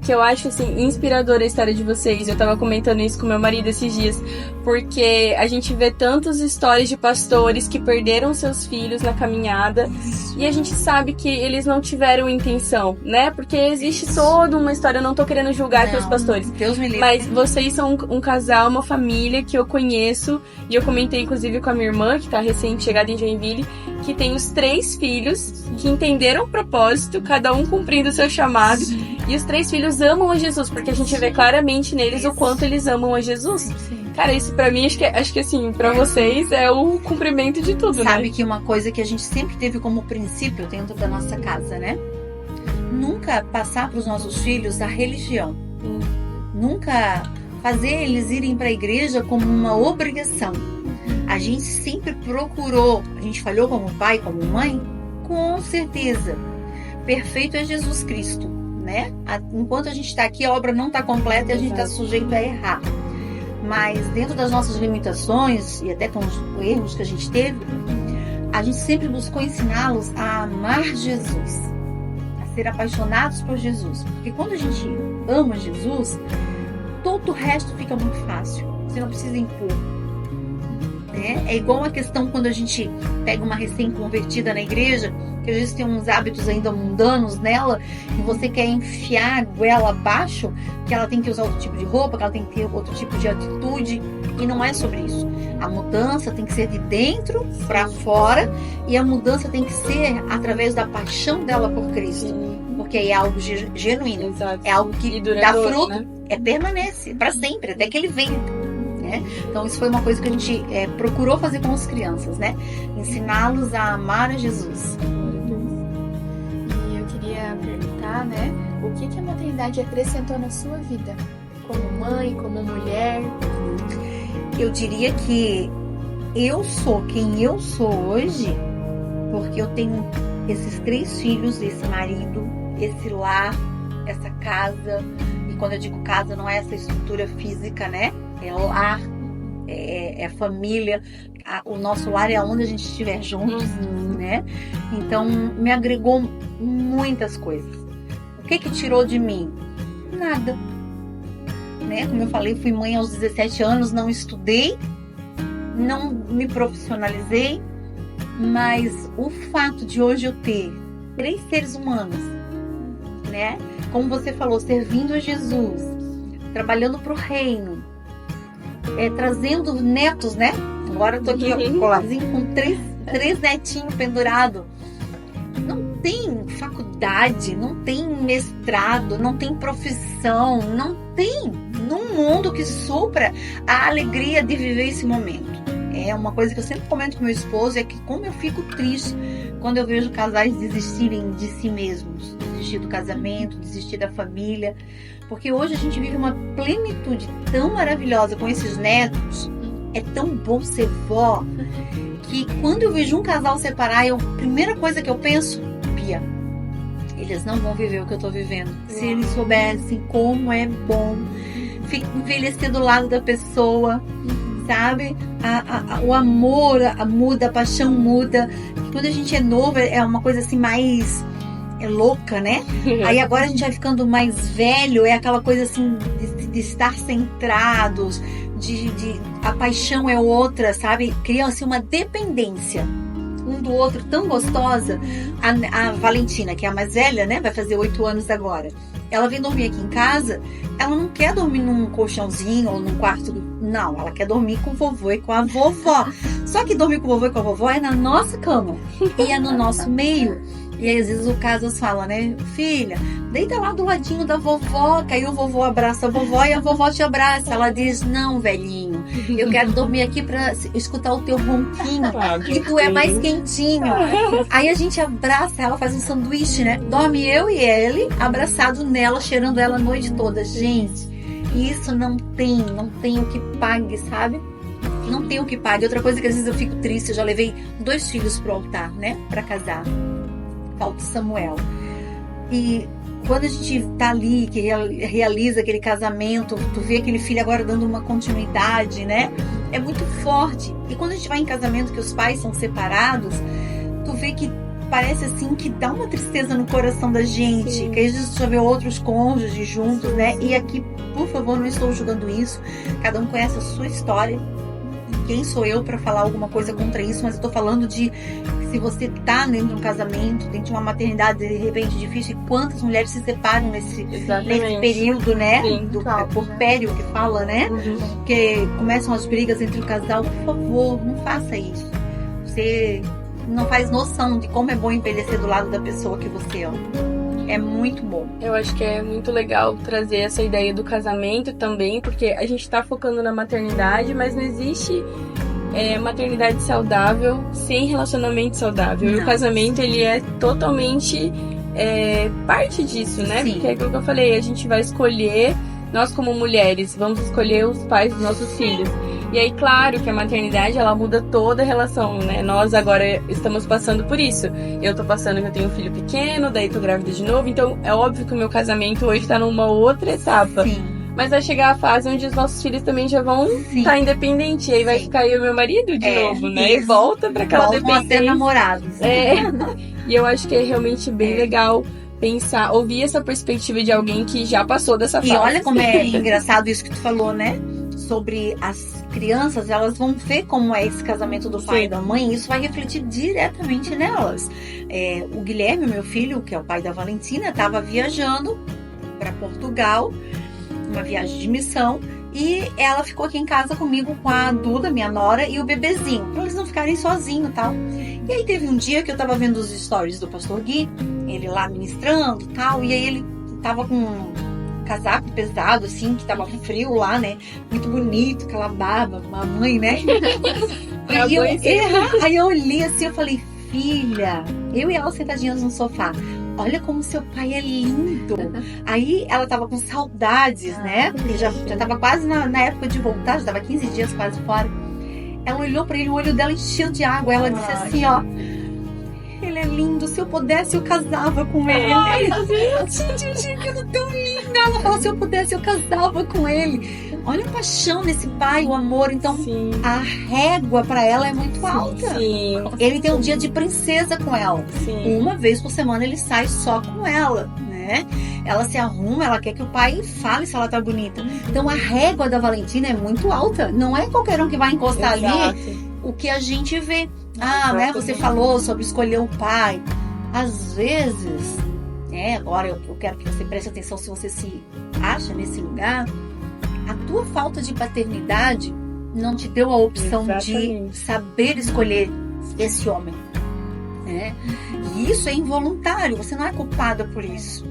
A: que eu acho, assim, inspiradora a história de vocês. Eu tava comentando isso com meu marido esses dias. Porque a gente vê tantas histórias de pastores que perderam seus filhos na caminhada. E a gente sabe que eles não tiveram intenção, né? Porque existe toda uma história. Eu não tô querendo julgar aqui os pastores.
B: Deus me livre.
A: Mas vocês são um casal, uma família que eu conheço. E eu comentei, inclusive, com a minha irmã, que tá recém-chegada em Joinville, que tem os 3 filhos que entenderam o propósito, cada um cumprindo o seu chamado. E os 3 filhos amam a Jesus, porque a gente vê claramente neles o quanto eles amam a Jesus. Cara, isso pra mim, acho que assim, pra vocês é o cumprimento de tudo, né?
B: Sabe que uma coisa que a gente sempre teve como princípio dentro da nossa casa, né? Nunca passar pros nossos filhos a religião. Nunca fazer eles irem pra igreja como uma obrigação. A gente sempre procurou, a gente falhou como pai, como mãe, com certeza. Perfeito é Jesus Cristo, né? Enquanto a gente está aqui, a obra não está completa e a gente está sujeito a errar. Mas dentro das nossas limitações e até com os erros que a gente teve, a gente sempre buscou ensiná-los a amar Jesus, a ser apaixonados por Jesus. Porque quando a gente ama Jesus, todo o resto fica muito fácil. Você não precisa impor. É igual a questão quando a gente pega uma recém-convertida na igreja, que às vezes tem uns hábitos ainda mundanos nela, e você quer enfiar a goela abaixo, que ela tem que usar outro tipo de roupa, que ela tem que ter outro tipo de atitude, e não é sobre isso. A mudança tem que ser de dentro para fora, e a mudança tem que ser através da paixão dela por Cristo, porque aí é algo genuíno.
A: Exato.
B: É algo que dá fruto, né? Permanece para sempre, até que ele venha. Então isso foi uma coisa que a gente procurou fazer com as crianças, né? Ensiná-los a amar a Jesus.
C: E eu queria perguntar, né? O que a maternidade acrescentou na sua vida? Como mãe, como mulher?
B: Eu diria que eu sou quem eu sou hoje porque eu tenho esses 3 filhos, esse marido, esse lar, essa casa. E quando eu digo casa, não é essa estrutura física, né? É lar, é família. O nosso lar é onde a gente estiver juntos, né? Então, me agregou muitas coisas. O que tirou de mim? Nada. Né? Como eu falei, fui mãe aos 17 anos, não estudei, não me profissionalizei, mas o fato de hoje eu ter 3 seres humanos, né? Como você falou, servindo a Jesus, trabalhando para o reino, trazendo netos, né? Agora eu tô aqui colarzinho com 3 netinhos pendurados. Não tem faculdade, não tem mestrado, não tem profissão, não tem num mundo que supra a alegria de viver esse momento. É uma coisa que eu sempre comento com meu esposo, é que como eu fico triste quando eu vejo casais desistirem de si mesmos, desistir do casamento, desistir da família. Porque hoje a gente vive uma plenitude tão maravilhosa com esses netos. É tão bom ser vó, que quando eu vejo um casal separar, a primeira coisa que eu penso, Pia, eles não vão viver o que eu tô vivendo. Se eles soubessem como é bom envelhecer do lado da pessoa, sabe? O amor muda, a paixão muda. Quando a gente é novo, é uma coisa assim mais... louca, né? Aí agora a gente vai ficando mais velho, é aquela coisa assim de estar centrados, a paixão é outra, sabe? Cria assim uma dependência. um do outro tão gostosa. A Valentina, que é a mais velha, né? Vai fazer 8 anos agora. Ela vem dormir aqui em casa, ela não quer dormir num colchãozinho ou num quarto. Não, ela quer dormir com o vovô e com a vovó. Só que dormir com o vovô e com a vovó é na nossa cama. E é no nosso meio. E aí, às vezes, o Casas fala, né? Filha, deita lá do ladinho da vovó, que aí o vovô abraça a vovó e a vovó te abraça. Ela diz, não, velhinho, eu quero dormir aqui pra escutar o teu ronquinho, que tu é mais quentinho. Aí a gente abraça ela, faz um sanduíche, né? Dorme eu e ele, abraçado nela, cheirando ela a noite toda. Gente, isso não tem o que pague, sabe? Não tem o que pague. Outra coisa que às vezes eu fico triste, eu já levei 2 filhos pro altar, né? Pra casar. Falta Samuel. E quando a gente tá ali, que realiza aquele casamento, tu vê aquele filho agora dando uma continuidade, né? É muito forte. E quando a gente vai em casamento que os pais são separados, tu vê que parece assim que dá uma tristeza no coração da gente. Sim. Que às vezes tu já vê outros cônjuges juntos, né? E aqui, por favor, não estou julgando isso. Cada um conhece a sua história. Quem sou eu para falar alguma coisa contra isso? Mas eu tô falando de se você tá dentro de um casamento, dentro de uma maternidade de repente difícil, e quantas mulheres se separam nesse período, né? Sim, do porpério que fala, né? Uhum. Que começam as brigas entre o casal. Por favor, não faça isso. Você não faz noção de como é bom envelhecer do lado da pessoa que você ama. É muito bom.
A: Eu acho que é muito legal trazer essa ideia do casamento também, porque a gente tá focando na maternidade, mas não existe maternidade saudável sem relacionamento saudável. Não. E o casamento, ele é totalmente parte disso, né? Sim. Porque é aquilo que eu falei, a gente vai escolher, nós como mulheres, vamos escolher os pais dos nossos filhos. E aí, claro que a maternidade, ela muda toda a relação, né? Nós agora estamos passando por isso. Eu tô passando que eu tenho um filho pequeno, daí tô grávida de novo. Então, é óbvio que o meu casamento hoje tá numa outra etapa. Sim. Mas vai chegar a fase onde os nossos filhos também já vão estar independentes. E aí vai ficar eu e meu marido de novo, né? Isso. E volta pra aquela dependência.
B: Voltam a ser namorados.
A: E eu acho que é realmente bem legal pensar, ouvir essa perspectiva de alguém que já passou dessa fase.
B: E olha como é engraçado isso que tu falou, né? Sobre as crianças, elas vão ver como é esse casamento do pai e da mãe, e isso vai refletir diretamente nelas. O Guilherme, meu filho, que é o pai da Valentina, estava viajando para Portugal, uma viagem de missão, e ela ficou aqui em casa comigo com a Duda, minha nora, e o bebezinho, para eles não ficarem sozinhos e tal. E aí teve um dia que eu estava vendo os stories do pastor Gui, ele lá ministrando e tal, e aí ele estava com casaco pesado, assim, que tava frio lá, né? Muito bonito, aquela barba, mamãe, né? Aí eu olhei assim, eu falei, filha, eu e ela sentadinhas no sofá, olha como seu pai é lindo. Aí ela tava com saudades, né? Porque já tava quase na época de voltar, já tava 15 dias quase fora. Ela olhou pra ele, o olho dela encheu de água, ela disse assim, ó, ele é lindo, se eu pudesse eu casava com ele. Ai, gente, que tão linda. Ela falou, se eu pudesse eu casava com ele. Olha a paixão desse pai, o amor. Então, sim, a régua pra ela é muito alta. Sim. Ele tem um dia de princesa com ela. Sim. Uma vez por semana ele sai só com ela, né? Ela se arruma, ela quer que o pai fale se ela tá bonita. Então, a régua da Valentina é muito alta. Não é qualquer um que vai encostar ali o que a gente vê. Né? Você falou sobre escolher o pai. Às vezes, agora eu quero que você preste atenção se você se acha nesse lugar. A tua falta de paternidade não te deu a opção de saber escolher esse homem. Né? E isso é involuntário, você não é culpada por isso.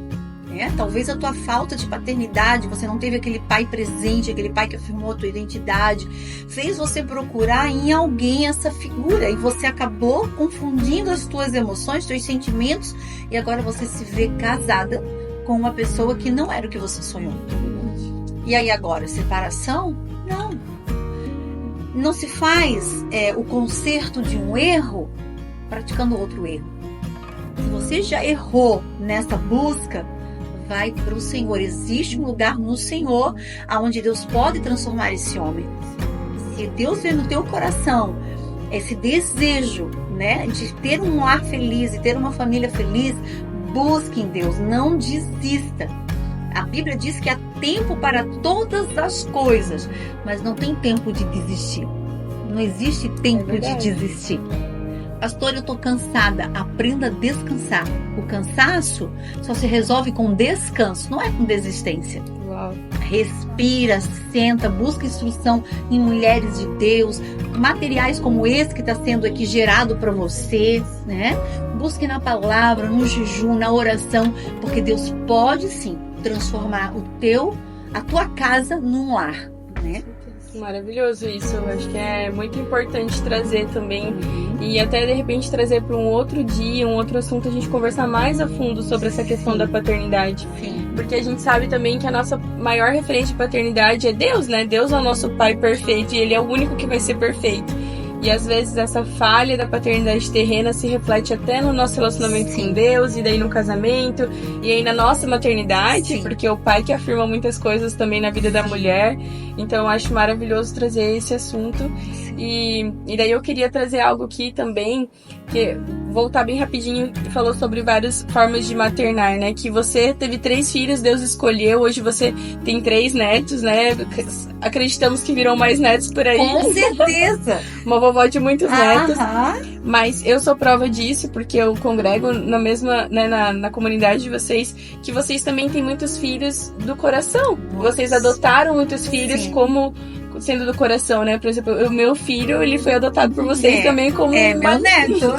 B: Talvez a tua falta de paternidade, você não teve aquele pai presente, aquele pai que afirmou a tua identidade, fez você procurar em alguém essa figura, e você acabou confundindo as tuas emoções, teus sentimentos, e agora você se vê casada com uma pessoa que não era o que você sonhou. E aí agora, separação? Não se faz o conserto de um erro praticando outro erro. Se você já errou nessa busca, vai para o Senhor. Existe um lugar no Senhor onde Deus pode transformar esse homem. Se Deus vê no teu coração esse desejo, né, de ter um lar feliz e ter uma família feliz, busque em Deus, não desista. A Bíblia diz que há tempo para todas as coisas, mas não tem tempo de desistir. Não existe tempo de desistir. Pastor, eu tô cansada. Aprenda a descansar. O cansaço só se resolve com descanso, não é com desistência.
A: Uau.
B: Respira, senta, busca instrução em mulheres de Deus, materiais como esse que está sendo aqui gerado para você, né? Busque na palavra, no jejum, na oração, porque Deus pode sim transformar a tua casa num lar, né?
A: Maravilhoso isso, eu acho que é muito importante trazer também e até de repente trazer para um outro dia, um outro assunto, a gente conversar mais a fundo sobre essa questão da paternidade.
B: Sim.
A: Porque a gente sabe também que a nossa maior referência de paternidade é Deus, né? Deus é o nosso pai perfeito e Ele é o único que vai ser perfeito. E às vezes essa falha da paternidade terrena se reflete até no nosso relacionamento com Deus, e daí no casamento, e aí na nossa maternidade, porque é o pai que afirma muitas coisas também na vida da mulher. Então eu acho maravilhoso trazer esse assunto. E daí eu queria trazer algo aqui também, que voltar bem rapidinho, falou sobre várias formas de maternar, né? Que você teve 3 filhos, Deus escolheu, hoje você tem 3 netos, né? Acreditamos que virão mais netos por aí.
B: Com certeza!
A: Uma vovó de muitos netos. Mas eu sou prova disso, porque eu congrego na mesma, né, na comunidade de vocês, que vocês também têm muitos filhos do coração. Vocês adotaram muitos filhos como sendo do coração, né? Por exemplo, o meu filho, ele foi adotado por vocês também como
B: meu neto.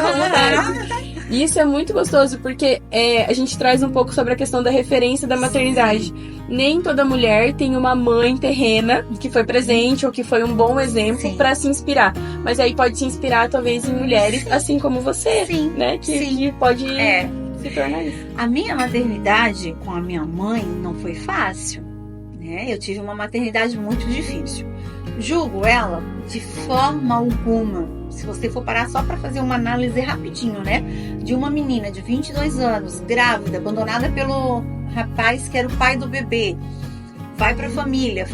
A: E isso é muito gostoso, porque a gente traz um pouco sobre a questão da referência da maternidade. Nem toda mulher tem uma mãe terrena que foi presente ou que foi um bom exemplo para se inspirar. Mas aí pode se inspirar, talvez, em mulheres assim como você, né? Que pode se tornar isso.
B: A minha maternidade com a minha mãe não foi fácil, né? Eu tive uma maternidade muito difícil. Julgo ela de forma alguma. Se você for parar só para fazer uma análise rapidinho, né? De uma menina de 22 anos, grávida, abandonada pelo rapaz que era o pai do bebê. Vai para a família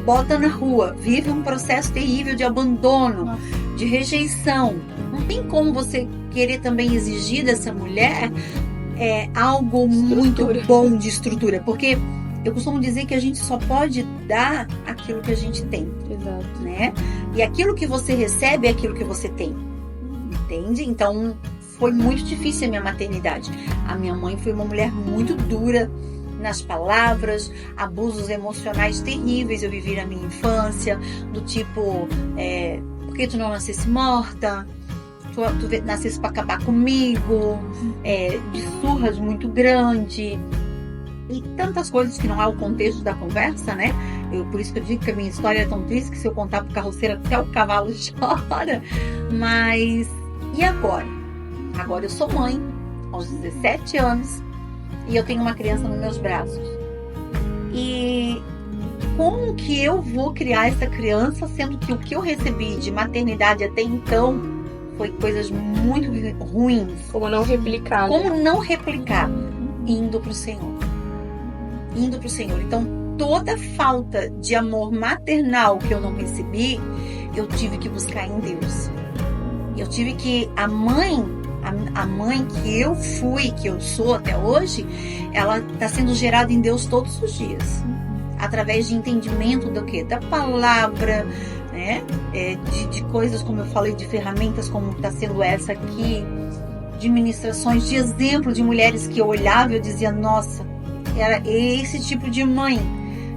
B: bota na rua, vive um processo terrível de abandono, de rejeição. Não tem como você querer também exigir dessa mulher algo muito bom de estrutura, porque eu costumo dizer que a gente só pode dar aquilo que a gente tem.
A: Exato.
B: Né? E aquilo que você recebe é aquilo que você tem. Entende? Então, foi muito difícil a minha maternidade. A minha mãe foi uma mulher muito dura nas palavras, abusos emocionais terríveis eu vivi na minha infância, do tipo, por que tu não nascesse morta? Tu nascesse para acabar comigo, de surras muito grandes. E tantas coisas que não é o contexto da conversa, né? Por isso que eu digo que a minha história é tão triste que se eu contar pro carroceiro até o cavalo chora. Mas, e agora? Agora eu sou mãe, aos 17 anos, e eu tenho uma criança nos meus braços. E como que eu vou criar essa criança, sendo que o que eu recebi de maternidade até então foi coisas muito ruins?
A: Como não replicar?
B: Como não replicar? Indo pro Senhor. Então, toda falta de amor maternal que eu não recebi, eu tive que buscar em Deus. Eu tive que a mãe que eu fui, que eu sou até hoje, ela está sendo gerada em Deus todos os dias, através de entendimento do quê? Da palavra, né? De coisas, como eu falei, de ferramentas como está sendo essa aqui, de ministrações, de exemplo de mulheres que eu olhava e eu dizia, nossa, era esse tipo de mãe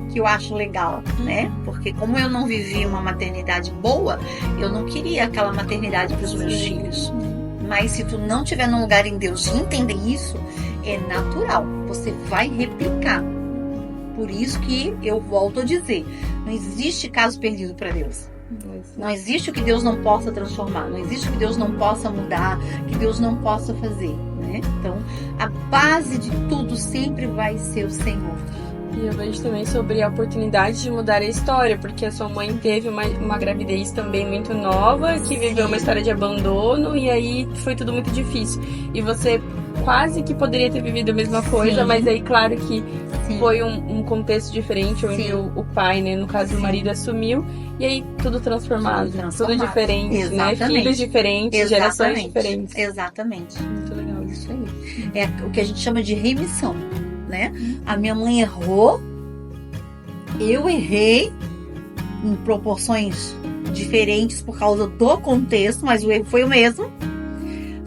B: que eu acho legal, né? Porque como eu não vivi uma maternidade boa, eu não queria aquela maternidade para os meus filhos. Mas se tu não tiver num lugar em Deus e entender isso, é natural, você vai replicar. Por isso que eu volto a dizer, não existe caso perdido para Deus. Não existe o que Deus não possa transformar, não existe o que Deus não possa mudar, que Deus não possa fazer, né? Então, a base de tudo sempre vai ser o Senhor.
A: E eu vejo também sobre a oportunidade de mudar a história, porque a sua mãe teve uma gravidez também muito nova, que viveu uma história de abandono, e aí foi tudo muito difícil. E você quase que poderia ter vivido a mesma coisa, mas aí claro que foi um contexto diferente, onde o pai, né, no caso do marido, assumiu, e aí tudo transformado. Tudo diferente,
B: exatamente,
A: né? Filhos diferentes, gerações diferentes.
B: Exatamente.
A: Muito legal.
B: Isso aí. É o que a gente chama de remissão, né? A minha mãe errou, eu errei em proporções diferentes por causa do contexto, mas o erro foi o mesmo.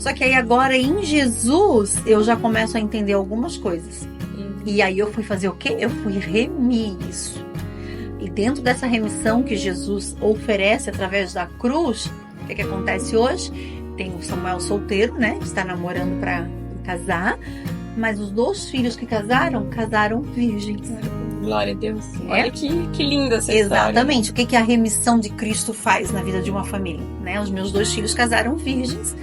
B: Só que aí agora em Jesus eu já começo a entender algumas coisas. E aí eu fui fazer o quê? Eu fui remir isso. E dentro dessa remissão que Jesus oferece através da cruz, o que acontece hoje? Tem o Samuel solteiro, né? Está namorando para casar. Mas os 2 filhos que casaram virgens.
A: Glória a Deus. Olha que linda essa história.
B: Exatamente. O que a remissão de Cristo faz na vida de uma família, né? Os meus 2 filhos casaram virgens.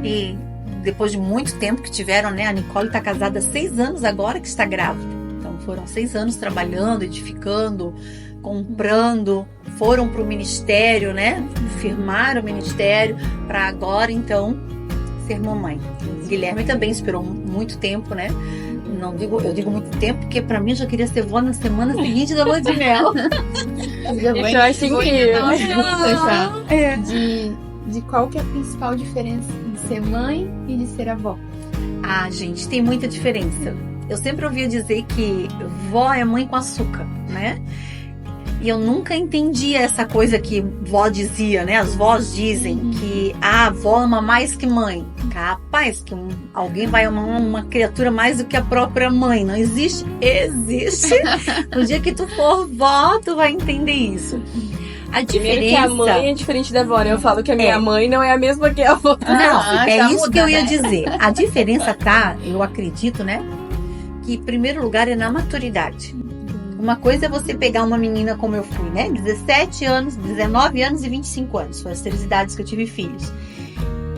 B: E depois de muito tempo que tiveram, né? A Nicole está casada há 6 anos agora que está grávida. Então foram 6 anos trabalhando, edificando, comprando, foram para o ministério, né? Firmaram o ministério para agora então ser mamãe. Guilherme também esperou muito tempo, né? Eu digo muito tempo porque para mim eu já queria ser vó na semana seguinte da lua de mel.
A: Eu acho incrível.
C: De qual que é a principal diferença de ser mãe e de ser avó?
B: Ah, gente, tem muita diferença. Eu sempre ouvi dizer que vó é mãe com açúcar, né? E eu nunca entendi essa coisa que vó dizia, né? As vós dizem que a avó ama mais que mãe. Capaz que alguém vai amar uma criatura mais do que a própria mãe. Não existe? Existe. No dia que tu for vó, tu vai entender isso. A diferença...
A: que a mãe é diferente da avó, né? Eu falo que a minha mãe não é a mesma que a avó.
B: Não, é isso que eu ia dizer. A diferença tá, eu acredito, né? Que em primeiro lugar é na maturidade. Uma coisa é você pegar uma menina como eu fui, né? 17 anos, 19 anos e 25 anos. Foram as 3 idades que eu tive filhos.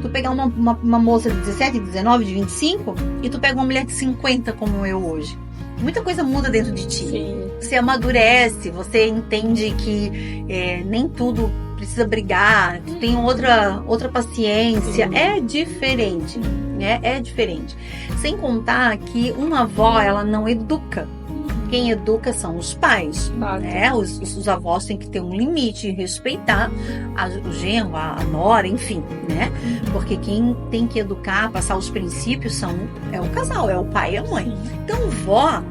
B: Tu pegar uma moça de 17, 19, de 25 e tu pega uma mulher de 50 como eu hoje. Muita coisa muda dentro de ti.
A: Sim.
B: Você amadurece, você entende que nem tudo precisa brigar, tu tem outra paciência. Sim. É diferente, né? É diferente. Sem contar que uma avó, ela não educa. Quem educa são os pais, né? Os avós têm que ter um limite, respeitar o genro, a nora, enfim, né? Porque quem tem que educar, passar os princípios é o casal, é o pai e a mãe. Então, vó,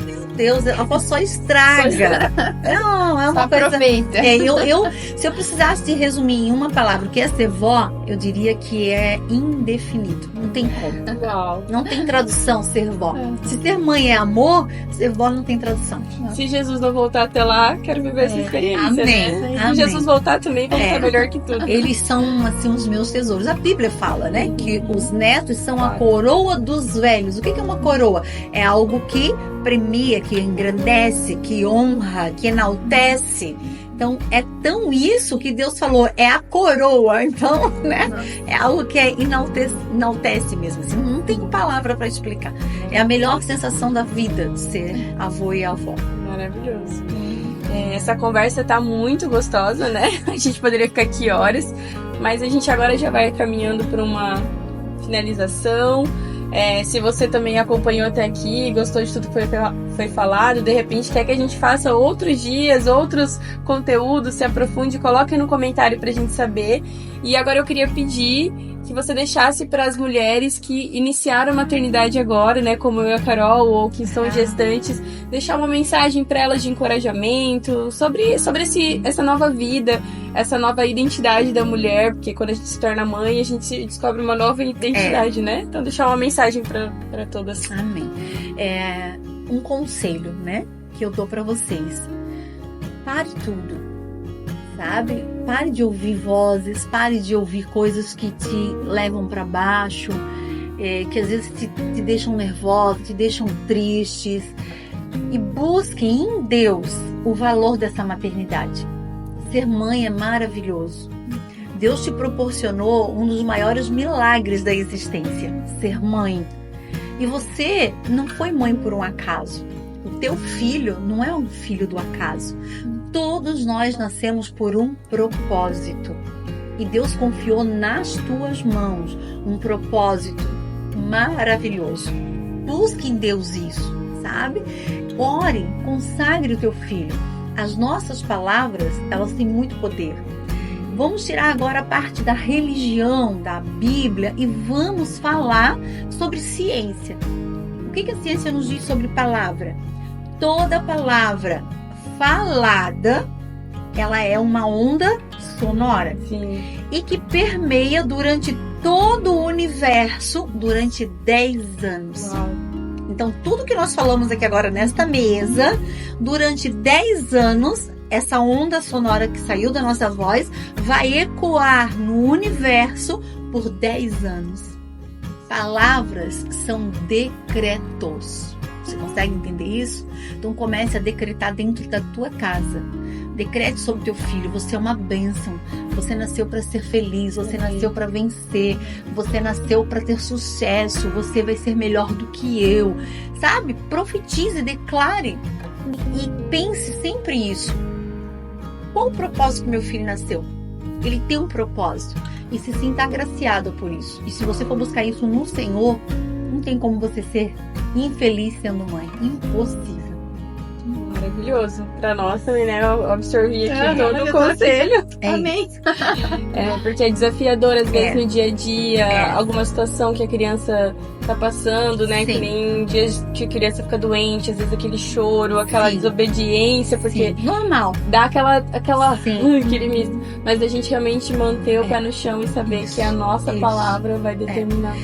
B: meu Deus, a avó só estraga. Não, é uma
C: só
B: coisa...
C: aproveita.
B: Se eu precisasse de resumir em uma palavra o que é ser vó, eu diria que é indefinido. Não tem como.
A: Legal.
B: Não tem tradução ser vó. Se ser mãe é amor, ser vó não tem tradução.
A: Se Jesus não voltar até lá, quero viver essa experiência.
B: Amém.
A: Né?
B: Amém.
A: Se Jesus voltar também, vamos estar melhor que tudo.
B: Eles são, assim, os meus tesouros. A Bíblia fala, né? Que os netos são a coroa dos velhos. O que é uma coroa? É algo que premia, que engrandece, que honra, que enaltece. Então, é tão isso que Deus falou, é a coroa. Então, né? É algo que enaltece mesmo. Assim, não tem palavra para explicar. É a melhor sensação da vida, ser avô e avó.
A: Maravilhoso. Essa conversa tá muito gostosa, né? A gente poderia ficar aqui horas, mas a gente agora já vai caminhando para uma finalização. Se você também acompanhou até aqui, gostou de tudo que foi falado, de repente quer que a gente faça outros dias, outros conteúdos, se aprofunde, coloque no comentário pra gente saber. E agora eu queria pedir que você deixasse para as mulheres que iniciaram a maternidade agora, né, como eu e a Carol, ou que são gestantes, deixar uma mensagem para elas de encorajamento sobre essa nova vida, essa nova identidade da mulher, porque quando a gente se torna mãe, a gente descobre uma nova identidade, né? Então deixar uma mensagem para todas.
B: Amém. Um conselho, né, que eu dou para vocês. Pare tudo. Sabe? Pare de ouvir vozes, pare de ouvir coisas que te levam para baixo, que às vezes te deixam nervosos, te deixam tristes. E busque em Deus o valor dessa maternidade. Ser mãe é maravilhoso. Deus te proporcionou um dos maiores milagres da existência, ser mãe. E você não foi mãe por um acaso. O teu filho não é um filho do acaso. Todos nós nascemos por um propósito. E Deus confiou nas tuas mãos um propósito maravilhoso. Busque em Deus isso, sabe? Ore, consagre o teu filho. As nossas palavras, elas têm muito poder. Vamos tirar agora a parte da religião, da Bíblia, e vamos falar sobre ciência. O que a ciência nos diz sobre palavra? Toda palavra falada, ela é uma onda sonora.
A: Sim.
B: E que permeia durante todo o universo durante 10 anos.
C: Uau.
B: Então, tudo que nós falamos aqui agora nesta mesa, durante 10 anos, essa onda sonora que saiu da nossa voz vai ecoar no universo por 10 anos. Palavras são decretos. Você consegue entender isso? Então comece a decretar dentro da tua casa. Decrete sobre teu filho: você é uma bênção. Você nasceu para ser feliz, você nasceu para vencer, você nasceu para ter sucesso, você vai ser melhor do que eu. Sabe? Profetize, declare e pense sempre isso. Qual o propósito que meu filho nasceu? Ele tem um propósito e se sinta agraciado por isso. E se você for buscar isso no Senhor, não tem como você ser infeliz sendo mãe. Impossível.
A: Maravilhoso. Pra nós também, né? Eu absorvi aqui todo o
C: eu tô
A: conselho.
C: Amém.
A: Porque é desafiador, às vezes, no dia a dia, alguma situação que a criança tá passando, né?
B: Sim.
A: Que nem dias que a criança fica doente, às vezes aquele choro, aquela
B: Sim.
A: desobediência, porque
B: Sim, normal.
A: dá aquela
B: Sim.
A: aquele misto. Mas a gente realmente manter o pé no chão e saber
B: Isso.
A: que a nossa
B: Isso.
A: palavra vai determinar.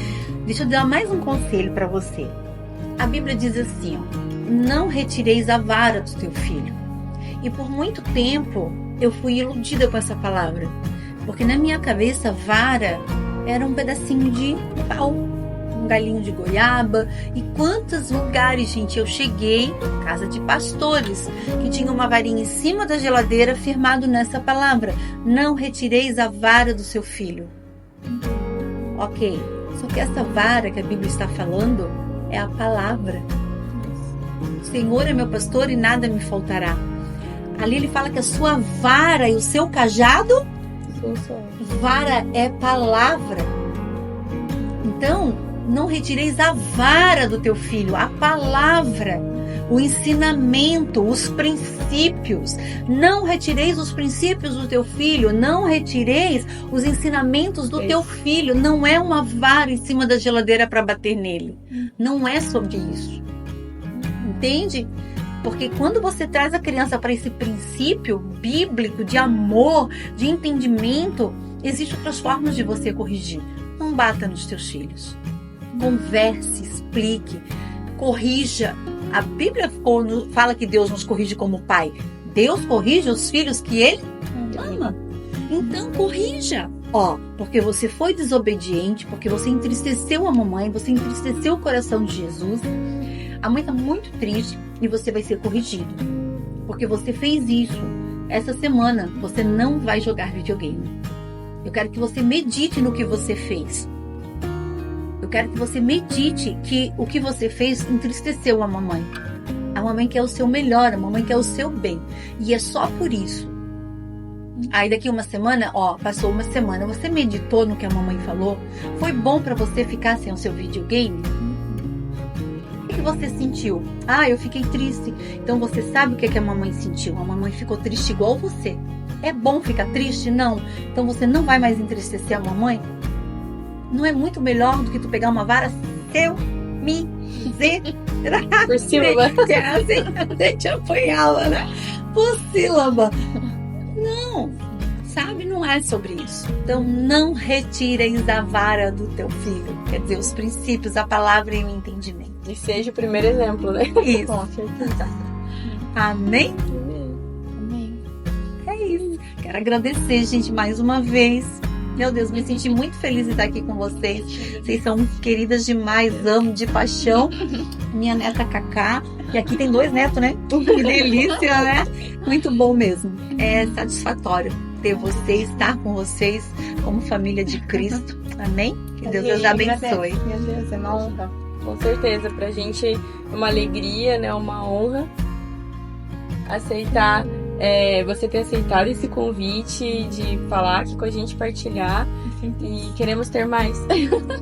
B: Deixa eu dar mais um conselho para você. A Bíblia diz assim, ó: não retireis a vara do teu filho. E por muito tempo eu fui iludida com essa palavra, porque na minha cabeça vara era um pedacinho de pau, um galinho de goiaba. E quantos lugares, gente, eu cheguei, casa de pastores, que tinha uma varinha em cima da geladeira firmado nessa palavra: não retireis a vara do seu filho. Ok, só que essa vara que a Bíblia está falando é a palavra. O Senhor é meu pastor e nada me faltará. Ali ele fala que a sua vara e o seu cajado, vara é palavra. Então, não retireis a vara do teu filho, a palavra, o ensinamento, os princípios. Não retireis os princípios do teu filho, não retireis os ensinamentos do teu filho. Não é uma vara em cima da geladeira para bater nele. Não é sobre isso. Entende? Porque quando você traz a criança para esse princípio bíblico de amor, de entendimento, existem outras formas de você corrigir. Não bata nos teus filhos. Converse, explique, corrija. A Bíblia fala que Deus nos corrige como pai. Deus corrige os filhos que Ele ama. Então corrija. Porque você foi desobediente, porque você entristeceu a mamãe, você entristeceu o coração de Jesus. A mãe está muito triste e você vai ser corrigido. Porque você fez isso. Essa semana você não vai jogar videogame. Eu quero que você medite no que você fez. Eu quero que você medite que o que você fez entristeceu a mamãe. A mamãe quer o seu melhor, a mamãe quer o seu bem. E é só por isso. Aí daqui uma semana, passou uma semana, você meditou no que a mamãe falou? Foi bom pra você ficar sem o seu videogame? O que você sentiu? Eu fiquei triste. Então você sabe o que a mamãe sentiu? A mamãe ficou triste igual você. É bom ficar triste? Não. Então você não vai mais entristecer a mamãe? Não é muito melhor do que tu pegar uma vara
A: por sílaba?
B: A gente apanhava, né? Por sílaba. Não, sabe? Não é sobre isso. Então não retireis a vara do teu filho. Quer dizer, os princípios, a palavra e o entendimento.
A: E seja o primeiro exemplo, né?
B: Isso.
A: Com certeza.
B: Amém?
C: Amém.
B: É isso. Quero agradecer, gente, mais uma vez. Meu Deus, me senti muito feliz de estar aqui com vocês. Vocês são queridas demais, amo de paixão. Minha neta Cacá. E aqui tem 2 netos, né? Que delícia, né? Muito bom mesmo. É satisfatório ter vocês, estar com vocês como família de Cristo. Amém? Que Deus os abençoe.
C: Meu Deus, é uma honra.
A: Com certeza, pra gente é uma alegria, né? Uma honra aceitar, você ter aceitado esse convite de falar aqui com a gente, partilhar. E queremos ter mais.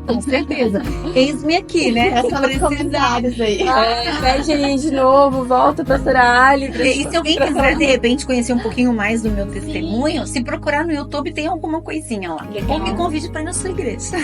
B: Com certeza. Eis-me aqui, né?
C: É só nos comentários aí.
A: Pede aí de novo, volta, pastora Ali.
B: E se alguém quiser, de repente, conhecer um pouquinho mais do meu testemunho, se procurar no YouTube, tem alguma coisinha lá.
A: Legal.
B: Ou me convide para ir na sua igreja.
A: Sim.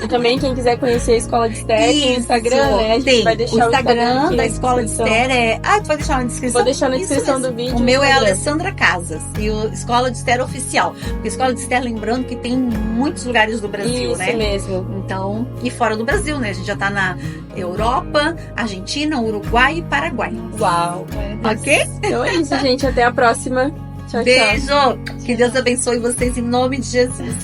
A: E também quem quiser conhecer a Escola de Esther, tem o Instagram, né? A gente
B: tem.
A: vai deixar
B: o Instagram
A: aqui
B: da
A: na
B: Escola de
A: descrição.
B: Esther tu vai deixar na descrição?
A: Vou deixar na
B: Isso
A: descrição
B: mesmo.
A: do vídeo.
B: O meu é
A: Instagram.
B: Alessandra Casas e o Escola de Estér Oficial. Porque Escola de Estér, lembrando que tem muitos lugares do Brasil,
A: Isso
B: né?
A: mesmo.
B: Então, e fora do Brasil, né? A gente já tá na Europa, Argentina, Uruguai e Paraguai.
A: Uau.
B: Ok?
A: Então é isso, gente. Até a próxima. Tchau, tchau.
B: Beijo! Que Deus abençoe vocês em nome de Jesus.